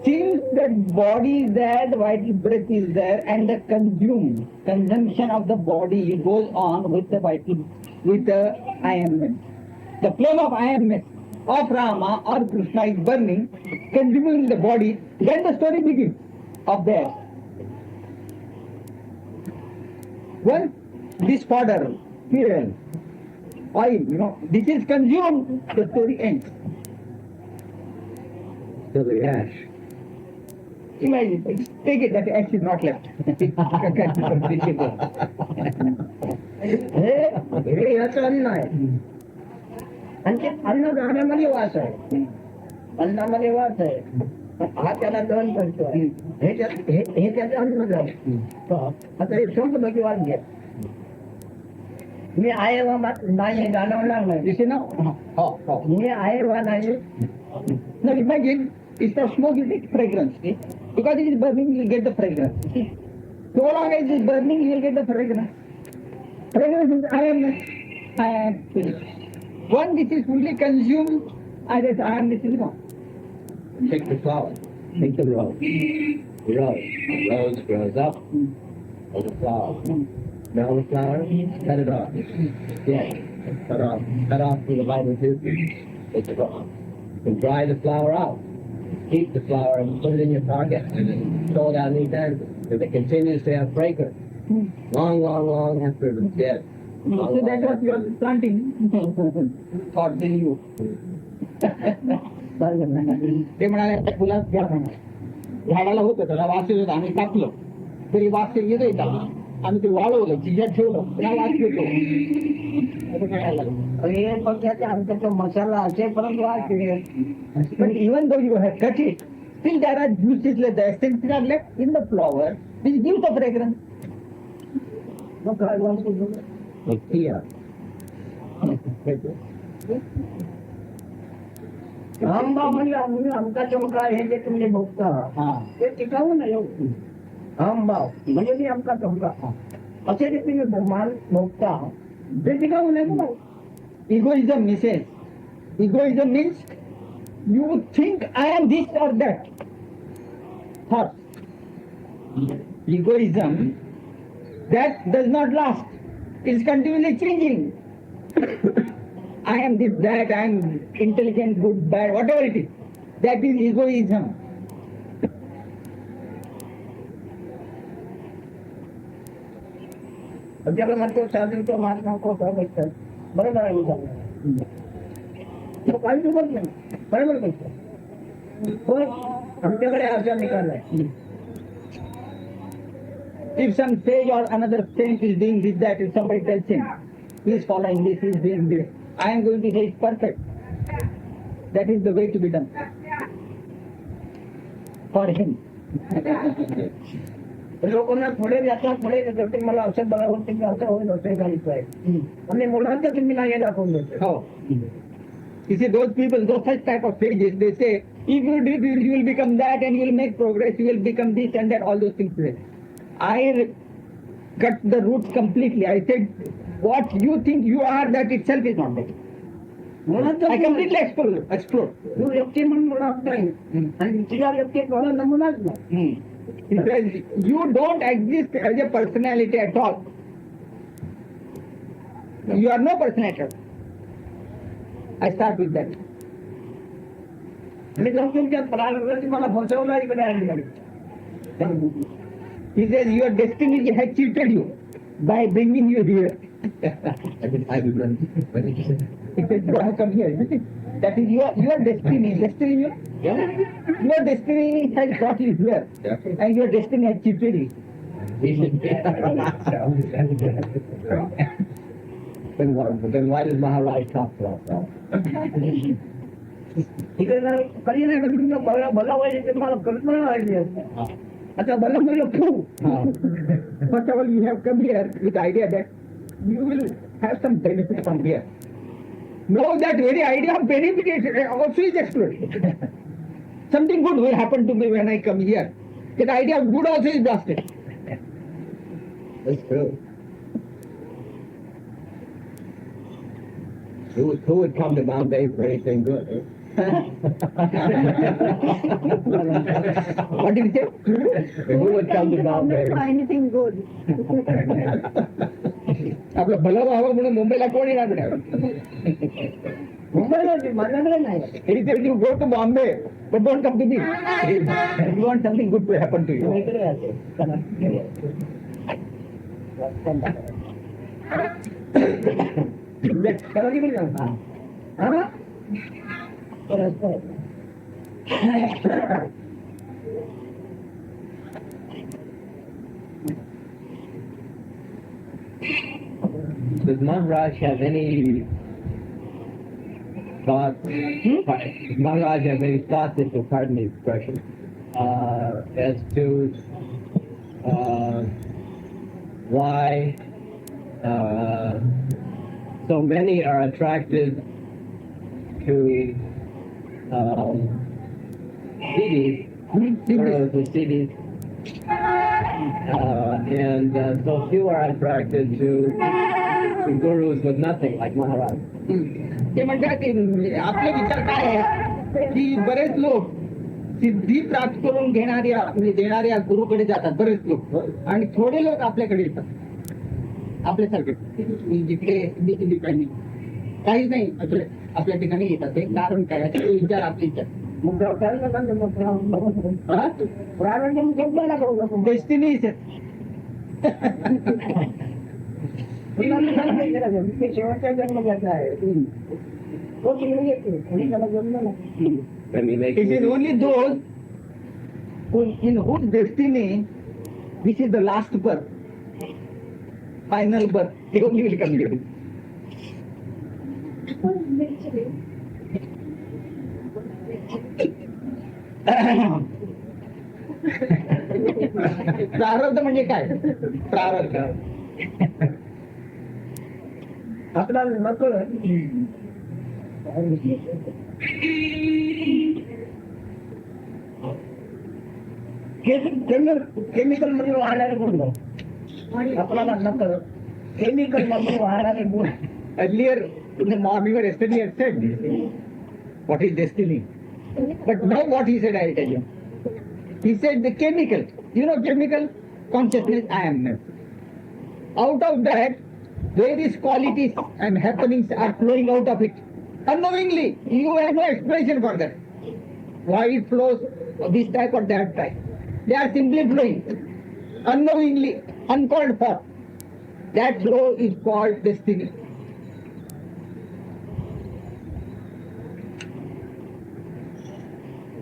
Since the body is there, the vital breath is there, and the consumption of the body goes on with the I amness. The flame of I amness of Rama or Krishna is burning, consuming the body. Then the story begins of there. Once this fodder, fuel, oil, this is consumed, the story ends. So the ash. Imagine, take it that ash is not left. हे याचं अन्न आहे आणि ते अन्न गाण्यामध्ये वास आहे अन्नामध्ये वास आहे हा त्याला दहन करतोय हे त्याचं अन्न झालं आता हे संपलं की वास घ्या मी आहे वा नाही जाणवणार नाही You see now? मी आहे वा नाही. Now imagine, it's the smoke, you get fragrance. See? Because it is burning, you will get the fragrance. See? So long as it is burning, you will get the fragrance. Fragrance is I am finished. Once this is fully consumed, I am this is gone. Take the flower, take the rose. Rose grows up, or the flower. Now the flower, cut it off. Yes, cut off from the vital juices. Take it off. You can dry the flower out. Keep the flower and put it in your pocket and throw it out anytime. If it continues to have fragrance, long after it's dead. So that's what you are planting. Thought in you. ते म्हणाले फुलात झाडाला होतं त्याला वास येत होता आम्ही टाकलं तरी वास येत येत आम्ही ते वाळवलं चिजात ठेवलं त्याला वास येतो आमचा मसाला असेपर्यंत वास येईल. But even though you have cut it, still there are juices left, the essences are left in the flower which gives the fragrance. मग काय वास येतो? आंबा म्हणजे आमचा चमका हे जे तुम्ही भोगता ते टिकावं नाही. आंबा म्हणजे मी आमचा चमका असे जे तुम्ही माल भोगता ते टिकावं नाही ना. Egoism misses. Egoism means you think I am this or that. Thought. Egoism, that does not last. It is continually changing. I am this, that, I am intelligent, good, bad, whatever it is. That is egoism. त्याला म्हणतो साधूचा महात्मा खोटा भेटतात बरोबर आहे तो काही चुकत नाही बरोबर भेटतो पण आमच्याकडे असा निकाल आहे. If some sage or another saint is doing this, that, if somebody tells him, he is following this, he is doing this, I am going to say it's perfect. That is the way to be done. For him. लोकांना पुढे जातात पुढे जातात मला असं बघा होते की असं होईल असं घालतो आहे आणि मुलांच्या तुम्ही नाही दाखवून देतो. Oh. You see, those people, those such type of sages, they say, if you do this, you will become that and you will make progress, you will become this and that, all those things. I cut the roots completely. I said, what you think you are, that itself is not there. I completely explore. तू व्यक्ती म्हणून मुळात नाही आणि तुझ्या व्यक्तीत मला नमुनाच नाही. Because you don't exist as a personality at all. You are no personality. I start with that. मी जाऊन तुमच्या प्राणाला मला फसवला इकडे आणली. He says your destiny has cheated you by bringing you here. He says you have come here. That is your destiny. Your destiny has brought you here, and your destiny has cheated you. Then why does Maharaj talk about that? कधी नाही कधी तुला भला व्हायचे मला कल्पना व्हायची असते. आता भला मला prove. First of all, you have come here with the idea that you will have some benefit from here. Now that very idea of benefit is also is exploded. Something good will happen to me when I come here. That idea of good also is blasted. That's true. Who would come to Bombay for anything good? What did you say? Who would come to Bombay? anything good. आपलं भलं व्हावं म्हणून मुंबईला कोण येणार नाही. मुंबईला माझ्याकडे नाही. He said you go to Bombay, but don't come to me. You want something good to happen to you. इकडे आहे. त्याला किती सांगता? हा? Does Maharaj have any thoughts? Does Maharaj have any thoughts, if you'll pardon the expression, as to why so many are attracted to CDs, the CDs, and so few are attracted to gurus with nothing, like Maharaj. ते म्हणतात की आपले विचार काय आहे की बरेच लोक सिद्धी प्राप्त करून घेणाऱ्या म्हणजे देणाऱ्या गुरुकडे जातात बरेच लोक आणि थोडे लोक आपल्याकडे येतात आपल्यासारखे जिकडे ठिकाणी काहीच नाही आपल्या ठिकाणी येतात ते कारण काय विचार आपले विचार डेस्टिनी शेवटचा जन्म घ्यायचा आहे. तो तिकडे येते आणि त्याला जन्म नाही. It is only those in whose destiny this is the last birth, final birth, they only will come here. प्रारब्ध म्हणजे काय? प्रारब्ध आपल्याला नको केमिकल मध्ये वाहणारे गुण आपल्याला नको केमिकल मध्ये वाहणारे गुण. earlier in the morning or yesterday had said what is destiny, but now what he said I'll tell you. He said the chemical, you know, chemical consciousness I amness. Out of that various qualities and happenings are flowing out of it unknowingly. You have no explanation for that, why it flows this type or that type. They are simply flowing unknowingly, uncalled for. That flow is called destiny.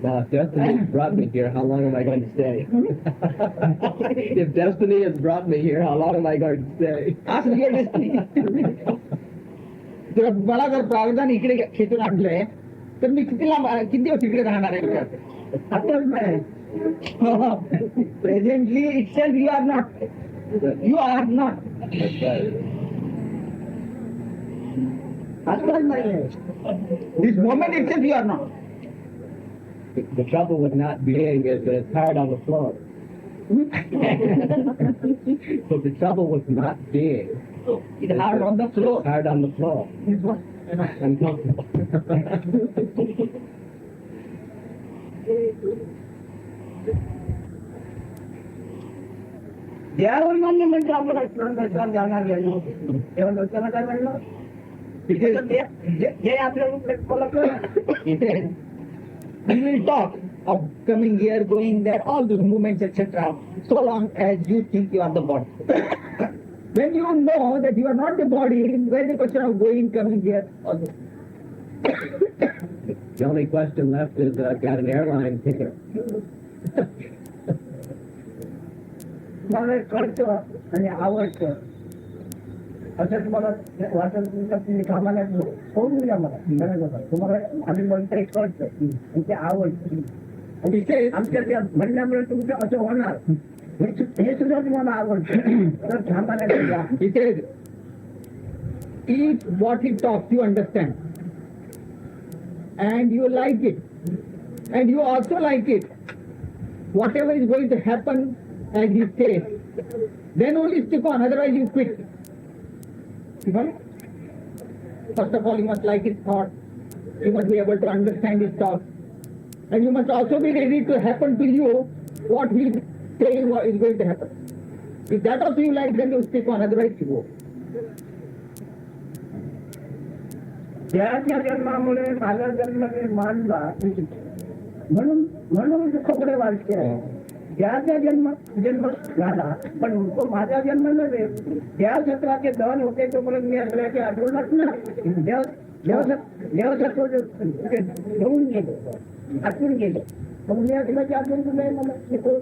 Now, if destiny has brought me here, how long am I going to stay? If destiny has brought me here, how long am I going to stay? Ask your destiny. जर मला जर प्रावधान इकडे खेचून आणलंय तर मी किती दिवस इकडे राहणार आहे presently itself you are not. You are not. This moment itself you are not. The trouble with not being is that it's hard on the floor. So the trouble with not being It's hard on the floor. hard on the floor. It's what? Uncomfortable. देवावर मान्य म्हणजे आपल्याला जाणार घ्यायला तेव्हा लोकांना काय म्हणलं जे आपल्याला We will talk of coming here, going there, all those movements, etc. So long as you think you are the body. When you know that you are not the body, where is the question of going, coming here? All this. The only question left is got an airline ticket. मला कळतं आणि आवडतं असं तुम्हाला वाटत तुम्ही कामाला phone द्या मला तुम्हाला आम्ही म्हणतोय कळतं आणि ते आवडतं आणि ते आमच्या त्या म्हणण्यामुळे तुमचं असं होणार हे सुद्धा तुम्हाला आवडतं तर थांबायला He says, eat what he talks, you understand. And you like it. And you also like it. Whatever is going to happen as he says, then only stick on, otherwise you quit. You know? First of all, you must like his thought. You must be able to understand his thought. And you must also be ready to happen to you what he says is going to happen. If that also you like, then you stick on, otherwise you go. त्या जन्मामुळे माझा जन्म मी मानला म्हणून म्हणून कपडे वाचते आहे त्याचा जन्म झाला पण तो माझा जन्म नव्हे त्या सत्राचे दहन होते तोपर्यंत मी असल्याचे आठवणच ना देवसत्व घेऊन गेलो आठवून गेलो मग मी असल्याचे आठवण तुला मला शिकव.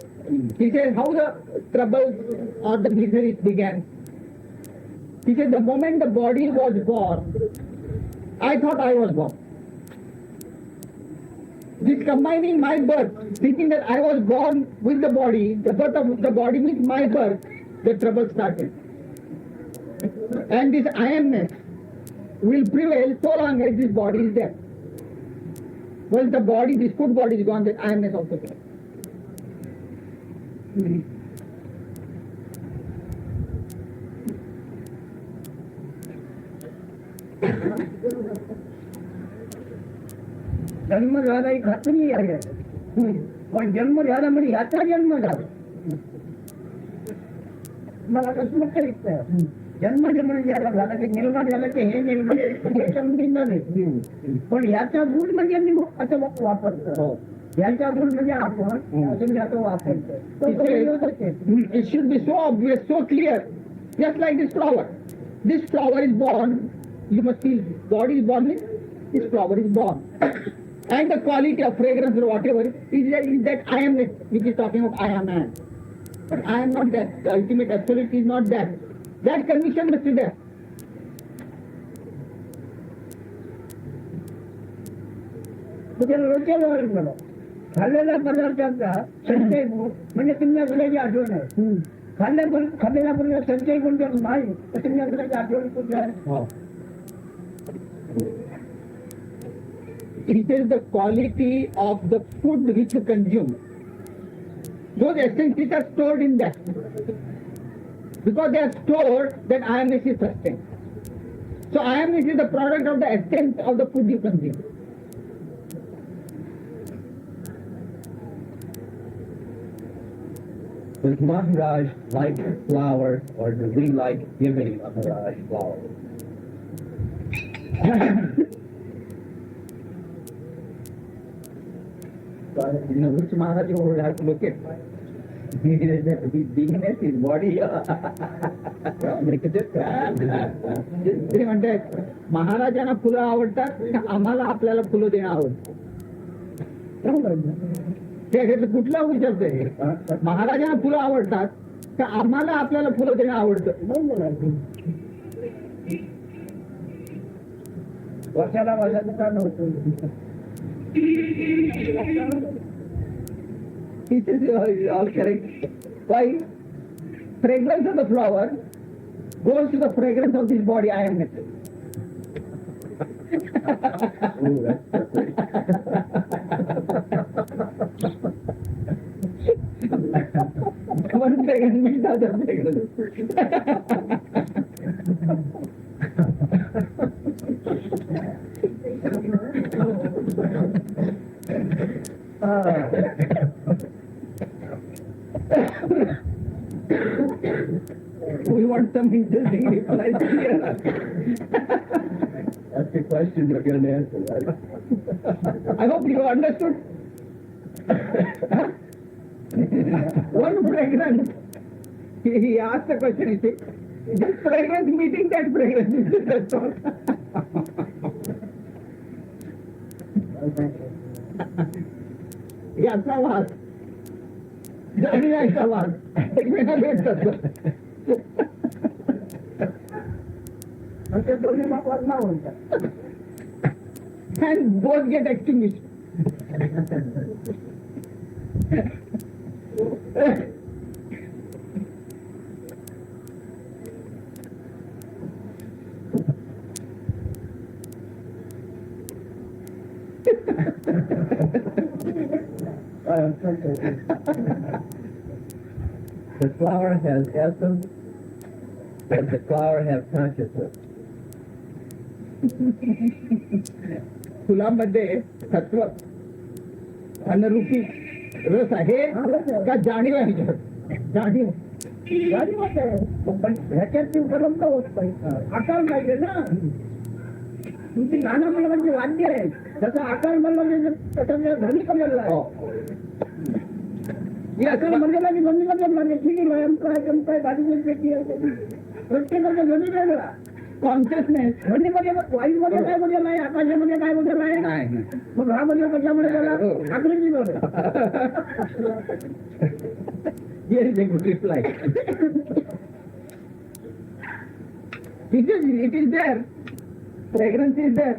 He says how the troubles or the miseries began. He said the moment the body was born, I thought I was born. This combining my birth, thinking that I was born with the body, the birth of the body with my birth, the trouble started. And this I amness will prevail so long as this body is there. Once the body, this food body is gone, then I amness also there. जन्म झाला ही खात्री आहे पण जन्म झाला म्हणजे याचा जन्म झाला मला कसं कळत जन्म झाला की निर्माण झालं की हे निर्माण हे समजून नाही पण याचा गुण म्हणजे मी असं वापरतो याचा गुण म्हणजे आपण असं याचा वापरतो. It should be so obvious, so clear, just like this flower. This flower is born, you must feel body is born, this flower is born. And the quality of fragrance or whatever is that I am, which is talking of I am man. But I am not that. The ultimate absolute is not that. That condition must be there. रोजच्या खाल्लेल्या पदार्थांचा संचय म्हणजे तुम्ही असल्याची आठवण आहे खाल्लेल्या पदार्थ संचय कोण जर नाही तर तुम्ही असल्याची आठवण कुठे आहे. It is the quality of the food which you consume. Those essences are stored in that. Because they are stored, then IMS is sustained. So IMS is the product of the essence of the food you consume. Does Maharaj like flowers or does he like giving Maharaj flowers? In which Maharaj you will have to look at. His beingness, his body. ते म्हणतात महाराजांना फुलं आवडतात का आम्हाला आपल्याला फुलं देणं आवडतं. ते कुठलं विचारतंय महाराजांना फुलं आवडतात का आम्हाला आपल्याला फुलं देणं आवडतं. वर्षाला वर्षाचा नव्हतं. It is all correct. Why? Fragrance of the flower goes to the fragrance of this body. I am it. One fragrance means the other fragrance. We want some interesting replies here. That's the question you're going to answer, right? I hope you understood. One fragrance. He asked the question, he said, this fragrance meeting that fragrance. That's all. याचा वास जाणीचा वास एकमेकांना भेटतात. ते दोन्ही बापात ना म्हणतात. And both get extinguished. The flower has essence, but the flower has consciousness. फुलामध्ये सत्व अनुरूपी रस आहे का जाणीव आहे जाणीव जाणीवच आहे, पण ह्याच्यात उपलब्ध होत नाही. आकार पाहिजे ना. तुमची नाना मला म्हणजे वाद्य आहे, त्याचा आकार म्हणलं त्याच्या ध्वनी कमलला आहे. आकार म्हणलेला की ध्वनी कमलला ठीक आहे. काय बाजूची पेटी आहे, प्रत्येकाचा ध्वनी वेगळा. कॉन्शियसनेस ध्वनीमध्ये वायूमध्ये काय बदल आहे, आकाशामध्ये काय बदल आहे, नाही मग हा बदल कशामुळे झाला, आकृती बदल. Here is a good reply. It is there. Fragrance is there.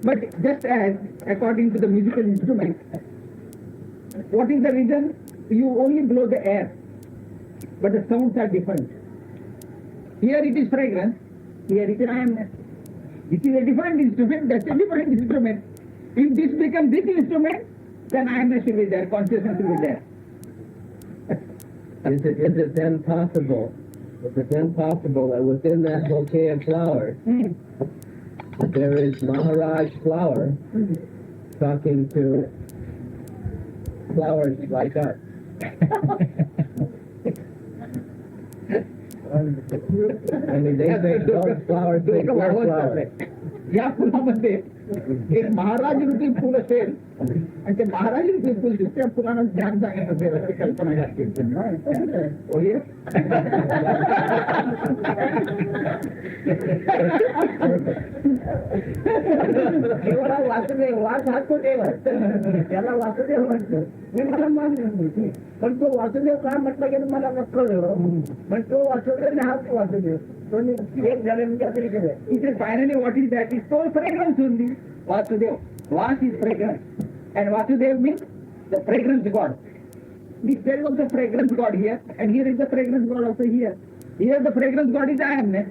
But just as, according to the musical instrument, what is the reason? You only blow the air, but the sounds are different. Here it is fragrance, here it is iamness. This is a different instrument, that's a different instrument. If this becomes this instrument, then iamness will be there, consciousness will be there. Is it then possible that within that bouquet of flowers, there is Maharaj flower talking to flowers like us? I mean, they say those flowers make your flowers. या फुलामध्ये एक महाराज रूपी full असेल आणि ते महाराज रूपी full दुसऱ्या फुलांना ध्यान सांगत असेल अशी कल्पना घातली. देवाला वासुदेव, वास हा तो देव असतो, त्याला वासुदेव म्हणतो. मी मला मान्य नाही, पण तो वासुदेव का म्हटलं की मला कळलं. पण तो वासुदेव हा तो वासुदेव, तो एक झाले म्हणजे असं केलं. He says, finally, what is that? It's so fragrance only. Vasudev. Vas is fragrance. And Vasudev means the fragrance god. There is also fragrance god here, and here is the fragrance god also here. Here the fragrance god is iamness.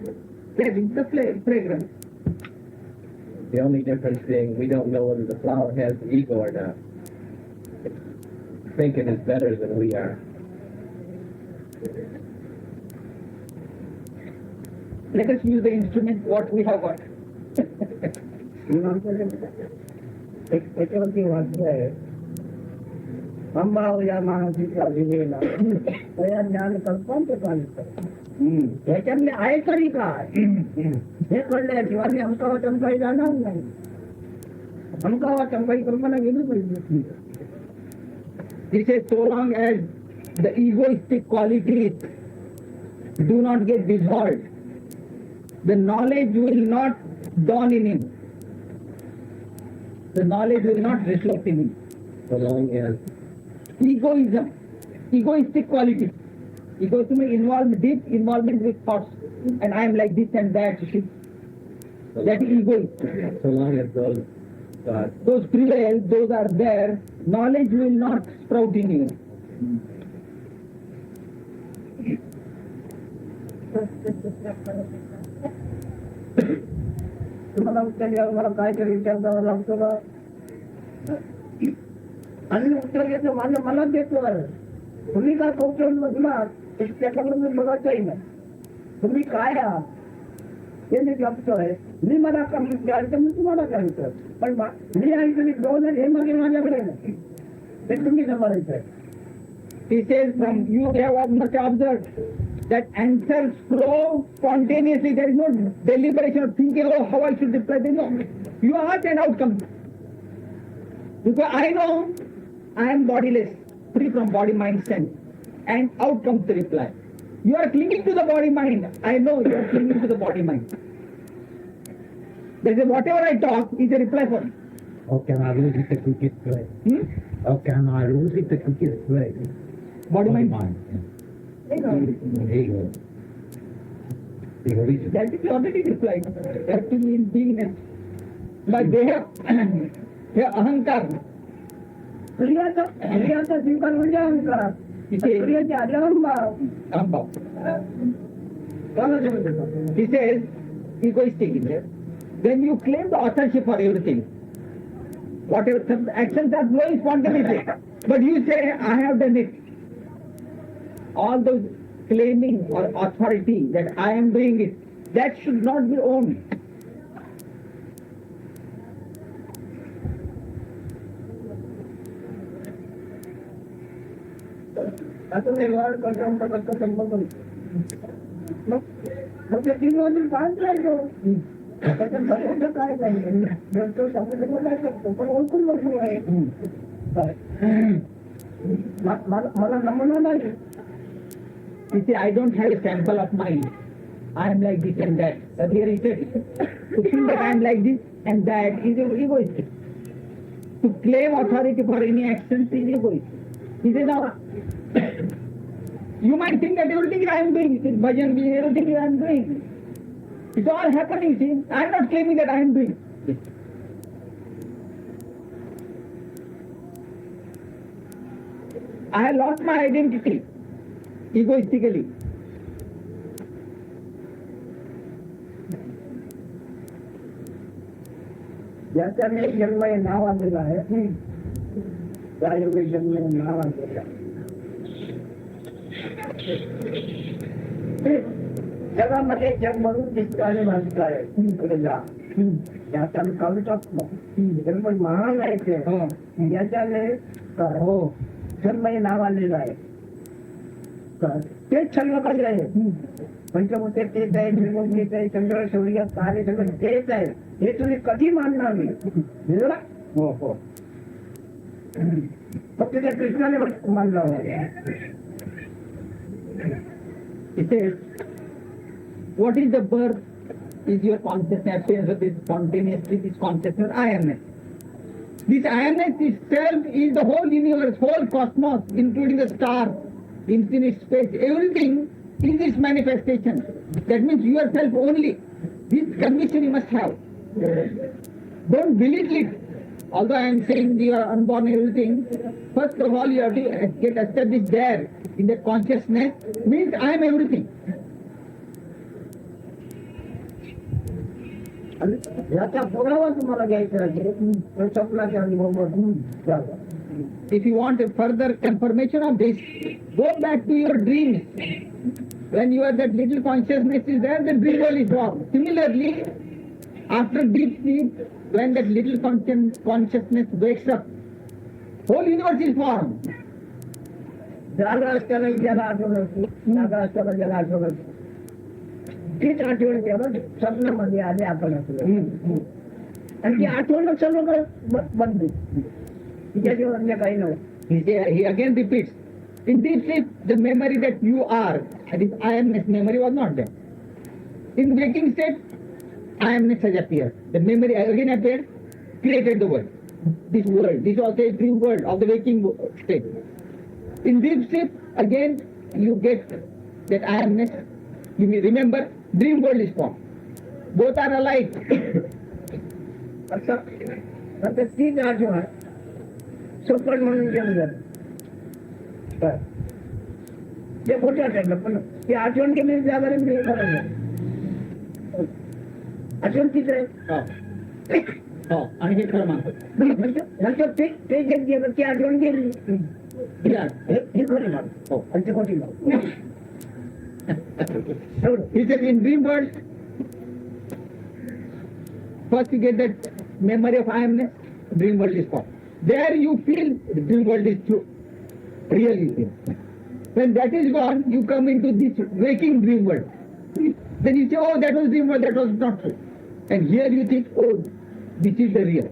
There is the fragrance. The only difference being we don't know whether the flower has ego or not. Thinking is better than we are. Let us use the instrument what we have got. त्याच्यावरती वाक्य आहे, अंबाव या महासीचा विवेला या ज्ञान कल्पांत चालतं. याच्यातले आहे तरी काय हे कळल्याशिवाय अमका चमकाही जाणार नाही. अमका चमकाही कल्पना गेली पाहिजे. This is so long as the egoistic qualities do not get dissolved, the knowledge will not dawn in him. The knowledge will not reflect in him. So long as Egoism, egoistic quality. Egoism is deep involvement with thoughts, and I am like this and that. That is egoist. so long as those Those prevail, those are there. Knowledge will not sprout in you. तुम्हाला उत्तर मला काहीतरी विचार करावा लागतो का? आणि उत्तर घेतो माझं मला देतो. तुम्ही काय कौशल बसला त्याच्याकडे मी बघायचंही नाही. तुम्ही काय आहात हे मी जपतोय. मी मला विचारतो, मी तुम्हाला सांगतो. पण मी आणि तुम्ही दोन हे मागे माझ्याकडे नाही, ते तुम्ही समजायचंय. He says, from you have must observed that answers flow spontaneously. There is no deliberation of thinking, oh, how I should reply. There is no. You ask and out comes. Because I know I am bodiless, free from body, mind, sense. And out comes the reply. You are clinging to the body, mind. I know you are clinging to the body, mind. There is whatever I talk is a reply for me. How can I lose it the quickest way? How can I lose it the quickest way? Body, mind. Ego. Egoism. That is already replied. Actually in beingness. But they have ahankar. क्रियाचा स्वीकार म्हणजे अहंकार. क्रियाच्या आधी अहंभाव. He says, egoistic. Then you claim the authorship for everything. whatever some actions are flowing spontaneously. But you say, I have done it. All those claiming or authority that I am doing it, that should not be owned. आता व्यवहार करतो मग ते 3 वाजून 5 राहिलो त्याच्यात बरोबर काय नाही तो समजून काय करतो पण ओळखून बसलो आहे मला नमुना नाही. You see, I don't have a sample of mind. I am like this and that. But here he said, to think that I am like this and that is egoistic. To claim authority for any action is egoistic. He said, now, you might think that everything I am doing, bhajan, everything I am doing. It's all happening, see. I am not claiming that I am doing. I have lost my identity, egoistically. ज्याच्या मी जन्म हे नाव आलेलं आहे त्या योगी जन्म हे नाव आलेलं आहे. जगामध्ये जग म्हणून दिसणारे माणसं आहे इकडे जा त्याचा मी काढू टाकतो जन्म महान आहे ते याच्याने हो जन्म हे नाव आलेलं आहे तेच सर्व काही आहे. पंचभूते तेच आहे, त्रिभुवन तेच आहे, चंद्र सूर्य तारे सगळं तेच आहे. हे तुम्ही कधी मानणार नाही. हो हो फक्त त्या कृष्णाने मानलं आहे. It says, what is the birth? Is your consciousness, appearance of this spontaneously, this consciousness, I-amness. This I-amness itself is the whole universe, whole cosmos, including the stars, infinite space, everything is this manifestation. That means yourself only. This conviction you must have. Don't belittle it. Although I am saying you are unborn everything, first of all you have to get established there in the consciousness, means I am everything. याचा पुरावा तुम्हाला घ्यायचा आहे स्वप्नाच्या अनुभव. If you want a further confirmation of this, go back to your dreams. When you are that little consciousness is there, the dream world is formed. Similarly, after deep sleep, when that little consciousness wakes up, whole universe is formed. जागा असताना ज्याला आठवण जागा असताना ज्याला आठवण तीच आठवण केलं स्वप्नामध्ये आले आपण असलो आणि ती आठवण सर्व बंद त्याच्यावर अन्य काही नव्हतं. He again repeats, in deep sleep, the memory that you are, that is I-amness memory was not there. In waking state, I-amness has appeared. The memory again appeared, created the world. This world, this was a dream world of the waking state. In deep sleep, again you get that I-amness. You may remember, dream world is formed. Both are alike. आता तीच आठवण स्वप्न म्हणून गेलं जातं ते खोटं ठरलं पण ती आठवण केली जागा आठवण तीच आहे. आणि हे खरं मानतो. ते जे गेलं ती आठवण गेली ही खरी मानतो आणि ती खोटी मानतो. He said in dream world, first you get that memory of I-amness, dream world is formed. There you feel the dream world is true, real you feel. When that is gone, you come into this waking dream world. Then you say, oh, that was dream world, that was not true. And here you think, oh, this is the real.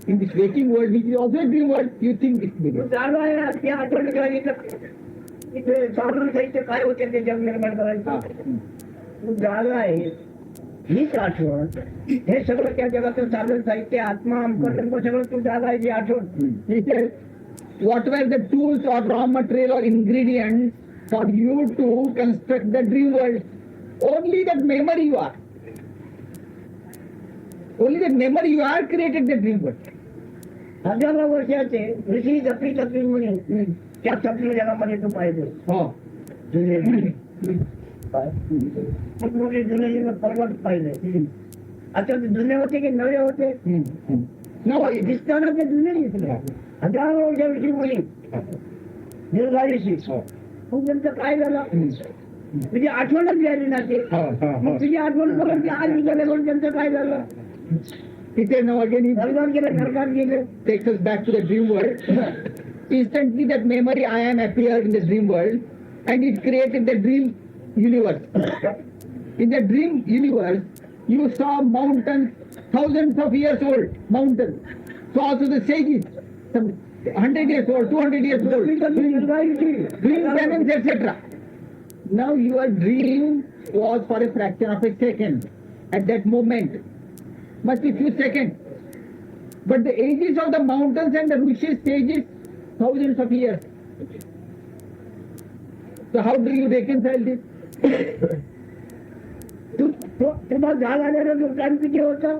In this waking world, which is also a dream world, you think it's the real. जागा आहे ती आठवण करायची इथे साधारण साहित्य काय होते ते जग निर्माण करायचं जागा आहे हीच आठवण हे सगळं त्या जगातलं साधारण साहित्य आत्मा अमकटंक सगळं तू जागा आहे जी आठवण. What were the tools or raw material or ingredients for you to construct the dream world? Only that memory you are. Only that memory you are created the dream world. हजारो वर्षाचे ऋषी जपी तत्वी म्हणे त्या स्वप्न जगामध्ये तू पाहिजे मोठे जुने पर्वत पाहिले. आता ते जुने होते की नवे होते दिसताना ते जुने दिसले हजारो वर्षाची मुली निर्गाळीशी मग त्यांचं काय झालं तुझी आठवणच झाली ना ते मग तुझी आठवण करून ती आज गेले म्हणून त्यांचं काय झालं तिथे now again he सरकार गेले सरकार गेले takes us back to the dream world. Instantly that memory I am appeared in the dream world and it created the dream universe. In the dream universe, you saw mountains thousands of years old, mountains. So also the sages, some 100 years old, 200 years old, dream planets, etc. Now your dream was for a fraction of a second. At that moment, must be few seconds. But the ages of the mountains and the rishis stages, thousands of years. So how do you reconcile this? तेव्हा झाड आलेलं लोकांचं किती होतं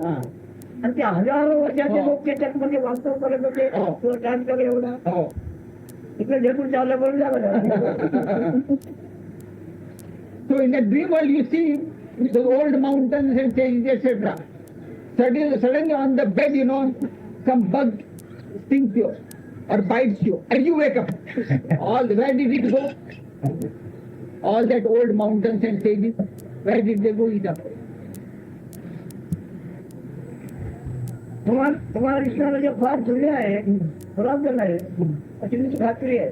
आणि ते हजारो वर्षाचे लोक त्याच्यामध्ये वास्तव करत होते तो ट्रान्सफर एवढा इकडे झेपून चाललं म्हणून झालं So in the dream world you see the old mountains and sages, etc. Suddenly on the bed, some bug stings you or bites you and you wake up. Where did it go? All that old mountains and sages, where did they go? It up. तुम्हाला ईश्वराला जे फार जुने आहे प्राप्त नाही अशी तुमची खात्री आहे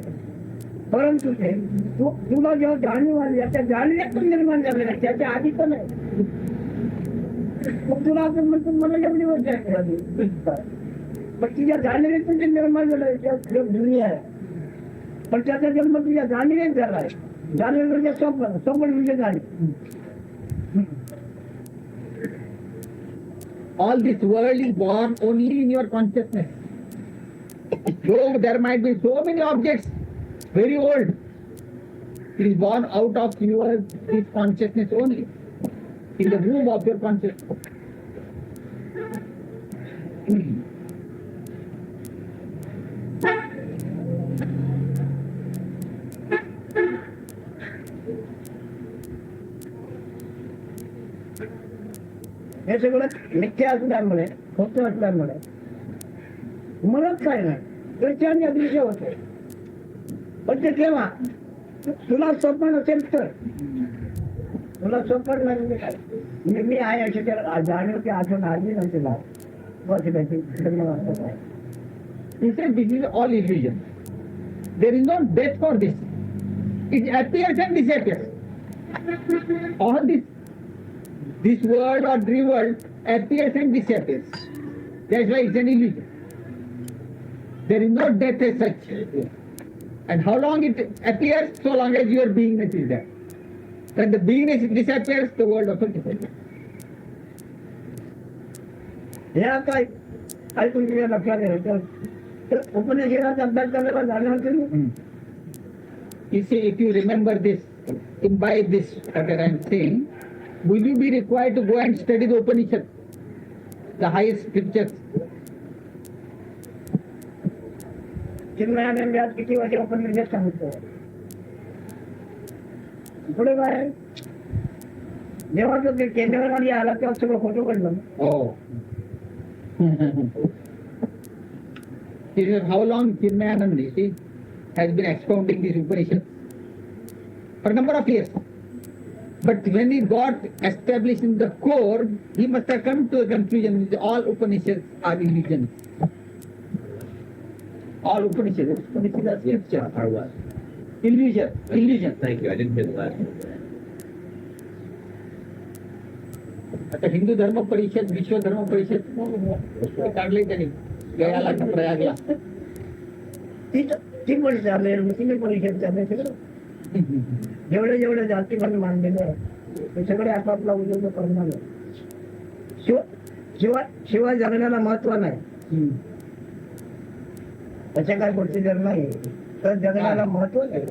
परंतु ते तुला जेव्हा जाणीव आली त्या जाणीव निर्माण झाले नाही त्याच्या आधी पण आहे मग तुला आपण म्हणतो मला एवढी वर्ष आहे पण तुझ्या जाणीवेतून ते निर्माण झालं जुनी आहे पण त्याचा जन्म तुझ्या जाणीवेत झाला आहे जाणीव म्हणजे स्वप्न म्हणजे जाणीव All this world is born only in your consciousness. Though there might be so many objects, very old, it is born out of your this consciousness only, in the womb of your consciousness. हे सगळं मिथ्या असल्यामुळे खोटं असल्यामुळे म्हणत काय नाही दृश्याने अदृश्य होते पण ते केव्हा तुला स्वप्न असेल तर तुला स्वप्न म्हणजे काय मी आहे अशी जाणीव की आठवण आली नव्हती ना बस त्याची He said this is all illusion. There is no death for this. It appears and disappears. All this world or dream world appears and disappears. That's why it's an illusion. There is no death as such. And how long it appears, so long as your beingness is there. When the beingness disappears, the world also disappears. हे आता ऐकून तुझ्या लक्षात येतं उपनिषदाचा अभ्यास करायला जाणार तुम्ही You see, if you remember this, imbibe this, what I am saying, will you be required to go and study the Upanishad, the highest scriptures? Chinmayanand आज किती वर्ष उपनिषद सांगतो पुढे काय जेव्हा तो केंद्रामध्ये आला तेव्हा सगळं फोटो काढलं Oh. This is how long Chinmayananda, you see, has been expounding this Upanishad for a number of years. But when he got established in the core, he must have come to a conclusion that all Upanishads are illusions. All Upanishads are scripture. Illusion. Thank you. I didn't hear that. आता हिंदू धर्म परिषद विश्व धर्म परिषद काढले त्यांनी गयाला प्रयागला ती पण चालले तिने परिषद चालले सगळं जेवढे जेवढे जातीमध्ये मानलेले आहे ते सगळे आपापला उद्योग करणार आहे शिवाय जगण्याला महत्व नाही त्याच्या काय गोष्टी जर नाही तर जगण्याला महत्व नाही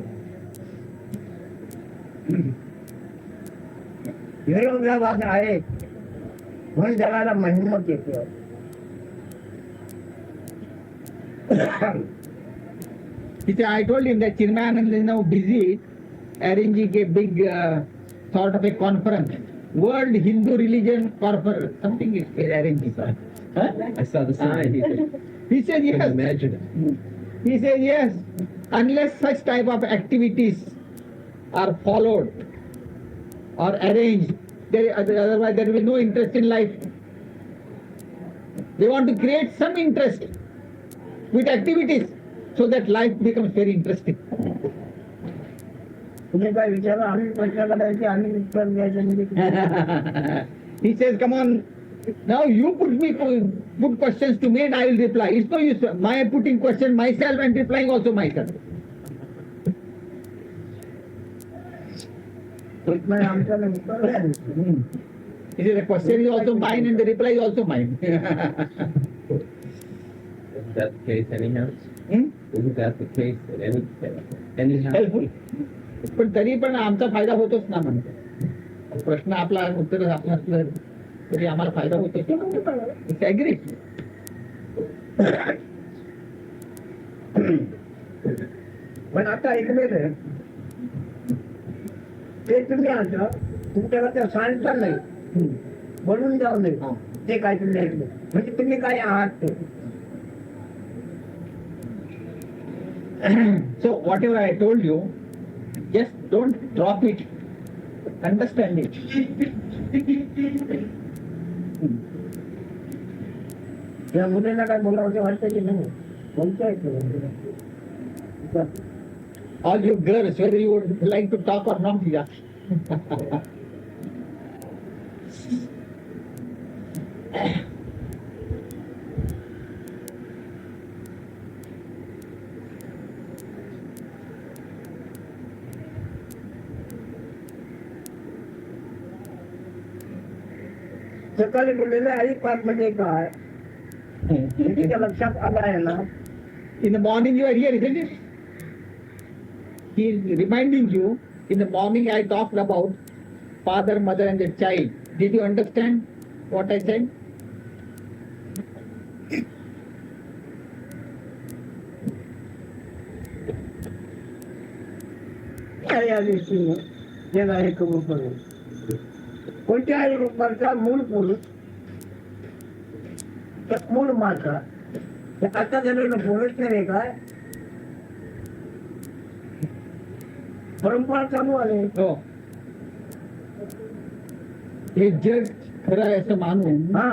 विरोधाभास आहे म्हणून जगाला महिमत येते I told him that Chinmayananda is now busy arranging a big sort of a conference World Hindu Religion Corporate, something is arranging. Huh? I saw the sign. He said He yes. imagine it. He said yes. Unless such type of activities are followed or arranged, otherwise there will be no interest in life. They want to create some interest with activities so that life becomes very interesting. तुम्ही काय विचारा आम्ही प्रश्न करायचे आम्ही उत्तर द्यायचे म्हणजे He says, come on, now you put questions to me and I will reply. It's no use my putting questions myself and replying also myself. प्रश्न आमच्याला उत्तर द्यायचे. He says, the question is also mine and the reply is also mine. Isn't that the case anyhow? Isn't that the case at anyhow? Helpful. पण तरी पण आमचा फायदा होतोच ना म्हणतो. प्रश्न आपला उत्तर आपलं असलं तरी आम्हाला फायदा होतो. ऍग्री. पण आता ऐकलेलं ते तुम्ही आता तुमच्याला त्या सांगता नाही बोलून जाऊ नये ते काय तुम्ही ऐकलं म्हणजे तुम्ही काय आहात ते. So whatever I told you, just don't drop it. Understand it. त्या मुलींना काय बोलावं वाटतं की नाही बोलतोय All you girls, whether you would like to talk or not, yeah. सकाळी बोललेलं आई पाच म्हणजे काय तुमच्या लक्षात आलं आहे ना. In the morning you are here, isn't it? He is reminding you, in the morning I talked about father, mother and the child. Did you understand what I said? या दृष्टीनं जग आहे कबूल करून कोणत्याही रूपाचा मूळ पुरुष मूळ माता आता झालेलं पुरुष नाही काय परंपरा चालू आहे. हो. हे जग खरं आहे असं मानून हा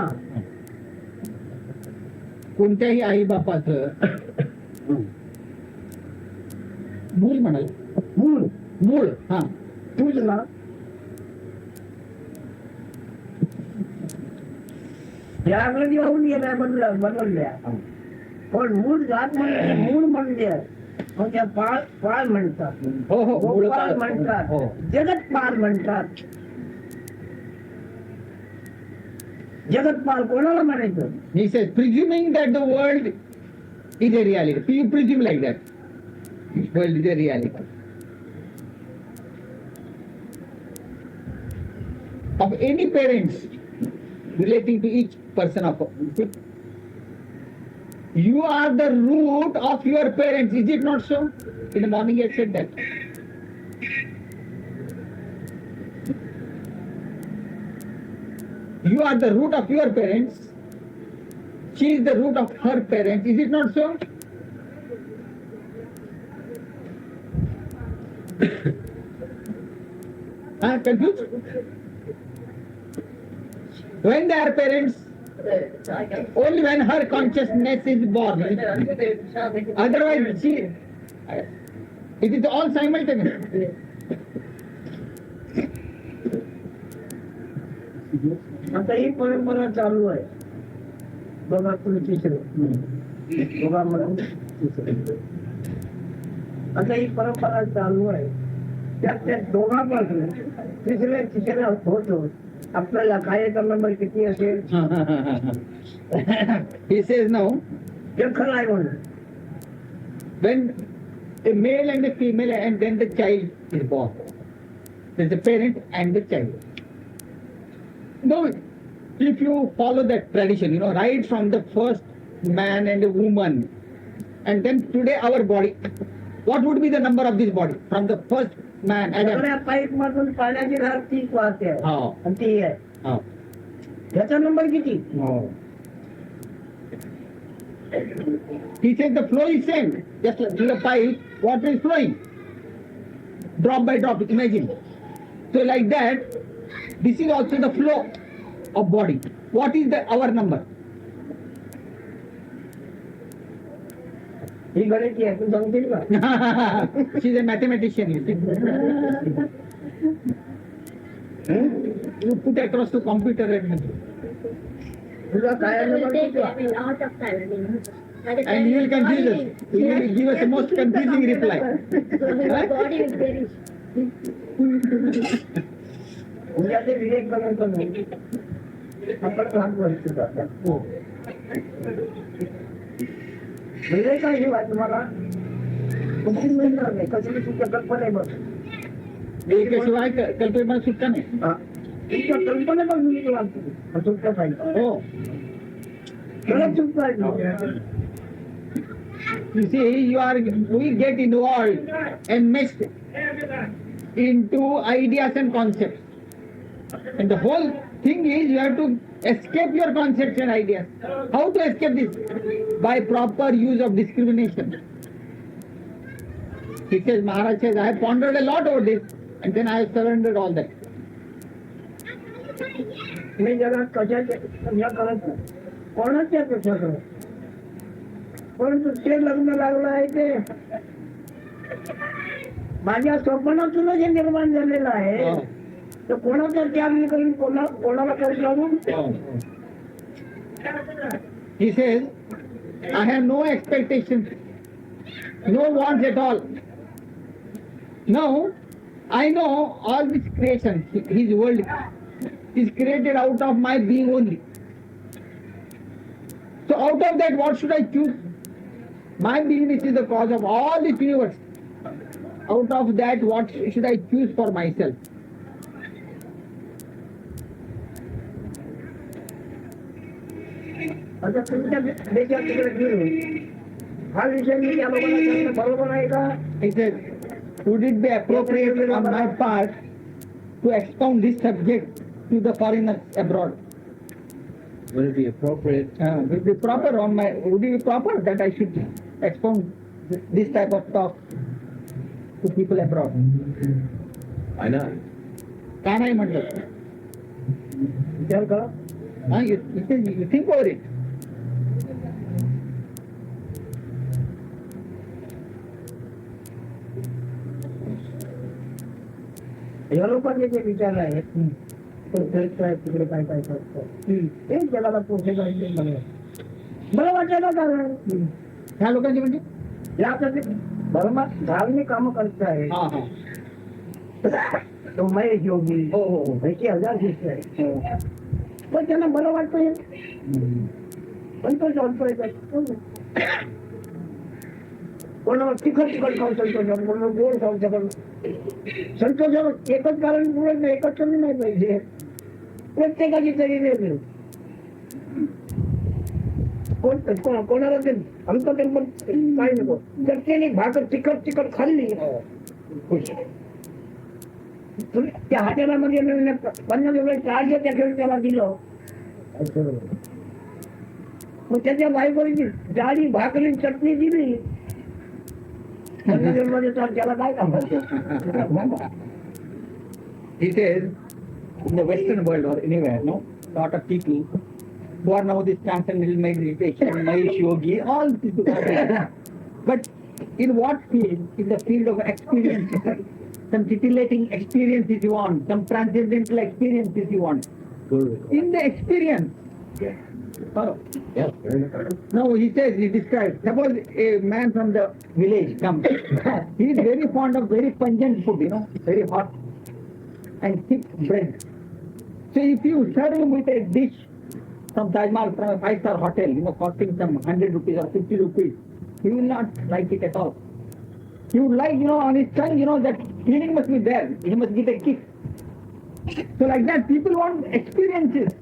कोणत्याही आई बापाचं मूल म्हणाल. मूळ मूळ हा तूच ना या अंग्रेजी वाहून गेल्या बदलल्या पण मूळ जात म्हणजे मूळ म्हणजे मग त्या पाळ म्हणतात. हो हो गोपाळ म्हणतात हो. जगतपाल म्हणतात. जगतपाल कोणाला म्हणायचं. He says, presuming that the world is a reality. You presume like that. World is a reality. Of any parents relating to each person of you are the root of your parents. Is it not so? In the morning I said that. You are the root of your parents. She is the root of her parents. Is it not so? Confused? When they are parents, only when her consciousness is born. Otherwise, it is all simultaneous. आता ही परंपरा चालू आहे. बघा तुम्ही तिसरं बघा म्हणून आता ही परंपरा चालू आहे. त्यात त्या दोघांपासून तिसऱ्या होतो आपल्याला कार्याचा नंबर किती असेल. He says now, हे खरं आहे म्हणून when a male and a female and then the child is born, there's the parent and the child. No, if you follow that tradition, right from the first man and a woman, and then today our body, what would be the number of this body from the first man, Adam? सगळ्या pipe मधून पाण्याची धार 30 वाहते आहे. Oh. आणि ती आहे Oh. ह्याचा number किती? No. He says the flow is same. Just like through the pipe, water is flowing. Drop by drop, imagine. So like that, this is also the flow of body. What is our number? ही गणिती आहे, तू सांगतील का? She is a mathematician, you see. You put across to computer and तुझा काय number किती आहे? and you will confuse us. You will give us the most confusing reply. उद्या ते विवेक बनवतो मी. आपण लहान बोलतो आता. विवेकाशिवाय तुम्हाला कुठली मिळणार नाही. कसली तुमच्या कल्पना बघ. शिवाय कल्पना सुटका नाही. तुमच्या कल्पना बघ मी वाचतो. सुटका पाहिजे. हो. खरंच सुटका आहे. You see, we get involved and mixed into ideas and concepts. And the whole thing is you have to escape your concepts and ideas. How to escape this? By proper use of discrimination. He says, Maharaj says, I have pondered a lot over this and then I have surrendered all that. मी जगात कशाच्या कशा करत नाही. कोणाच्या कशा करत. परंतु ते लग्न लागलं आहे ते माझ्या स्वप्नातूनच हे निर्माण झालेलं आहे. तर कोणाचा त्याग मी करीन, कोणाला करू लागू. He says, I have no expectations, no wants at all. Now, I know all this creation, his world is created out of my being only. So out of that, what should I choose? My beingness is the cause of all this universe. Out of that, what should I choose for myself? आता तुमच्या देशात तिकडे गेलो. हा विषय मी त्या लोकांना सांगणं बरोबर आहे का? He said, would it be appropriate on my part to expound this subject to the foreigners abroad? Would it be appropriate? Would it be proper that I should expound this type of talk to people abroad? Why not? Can I म्हटलं? विचार करा. You think over it. या लोकांचे जे विचार आहेत तिकडे काय काय करतो ते जगाला पुढे जायचे मला वाटायला कारण ह्या लोकांचे म्हणजे या धार्मिक काम करत आहे. तो महेश योगी याची 1000 शिष्य आहे. पण त्यांना बरं वाटतंय पण तो चालतोय. कोणाला तिखट खाऊ संतोष, कोणाला गोड खाऊ शकत. संतोषाला एकच कारण पुरत नाही, एकच कमी नाही पाहिजे. प्रत्येकाची तरी नाही. कोणाला ते आमचं ते पण काय नको. जर त्याने भाकर तिखट खाल्ली त्या हॉटेलामध्ये 50 रुपये चार्ज त्या खेळून त्याला दिलं. मग त्याच्या बायकोची जाडी भाकरी चटणी दिली. 50 रुपये त्याला काय कामायचं. He says, in the Western world or anywhere, lot of people who are now this transcendental meditation, Mahesh Yogi, all these people. But in what field? In the field of experience. Some titillating experiences you want, some transcendental experiences you want. In the experience. Now he says, he describes, suppose a man from the village comes. He is very fond of very pungent food, very hot and thick bread. So if you serve him with a dish from Taj Mahal, from a 5-star hotel, costing some 100 rupees or 50 rupees, he will not like it at all. He would like, on his tongue, that feeling must be there. He must get a kick. So like that, people want experiences.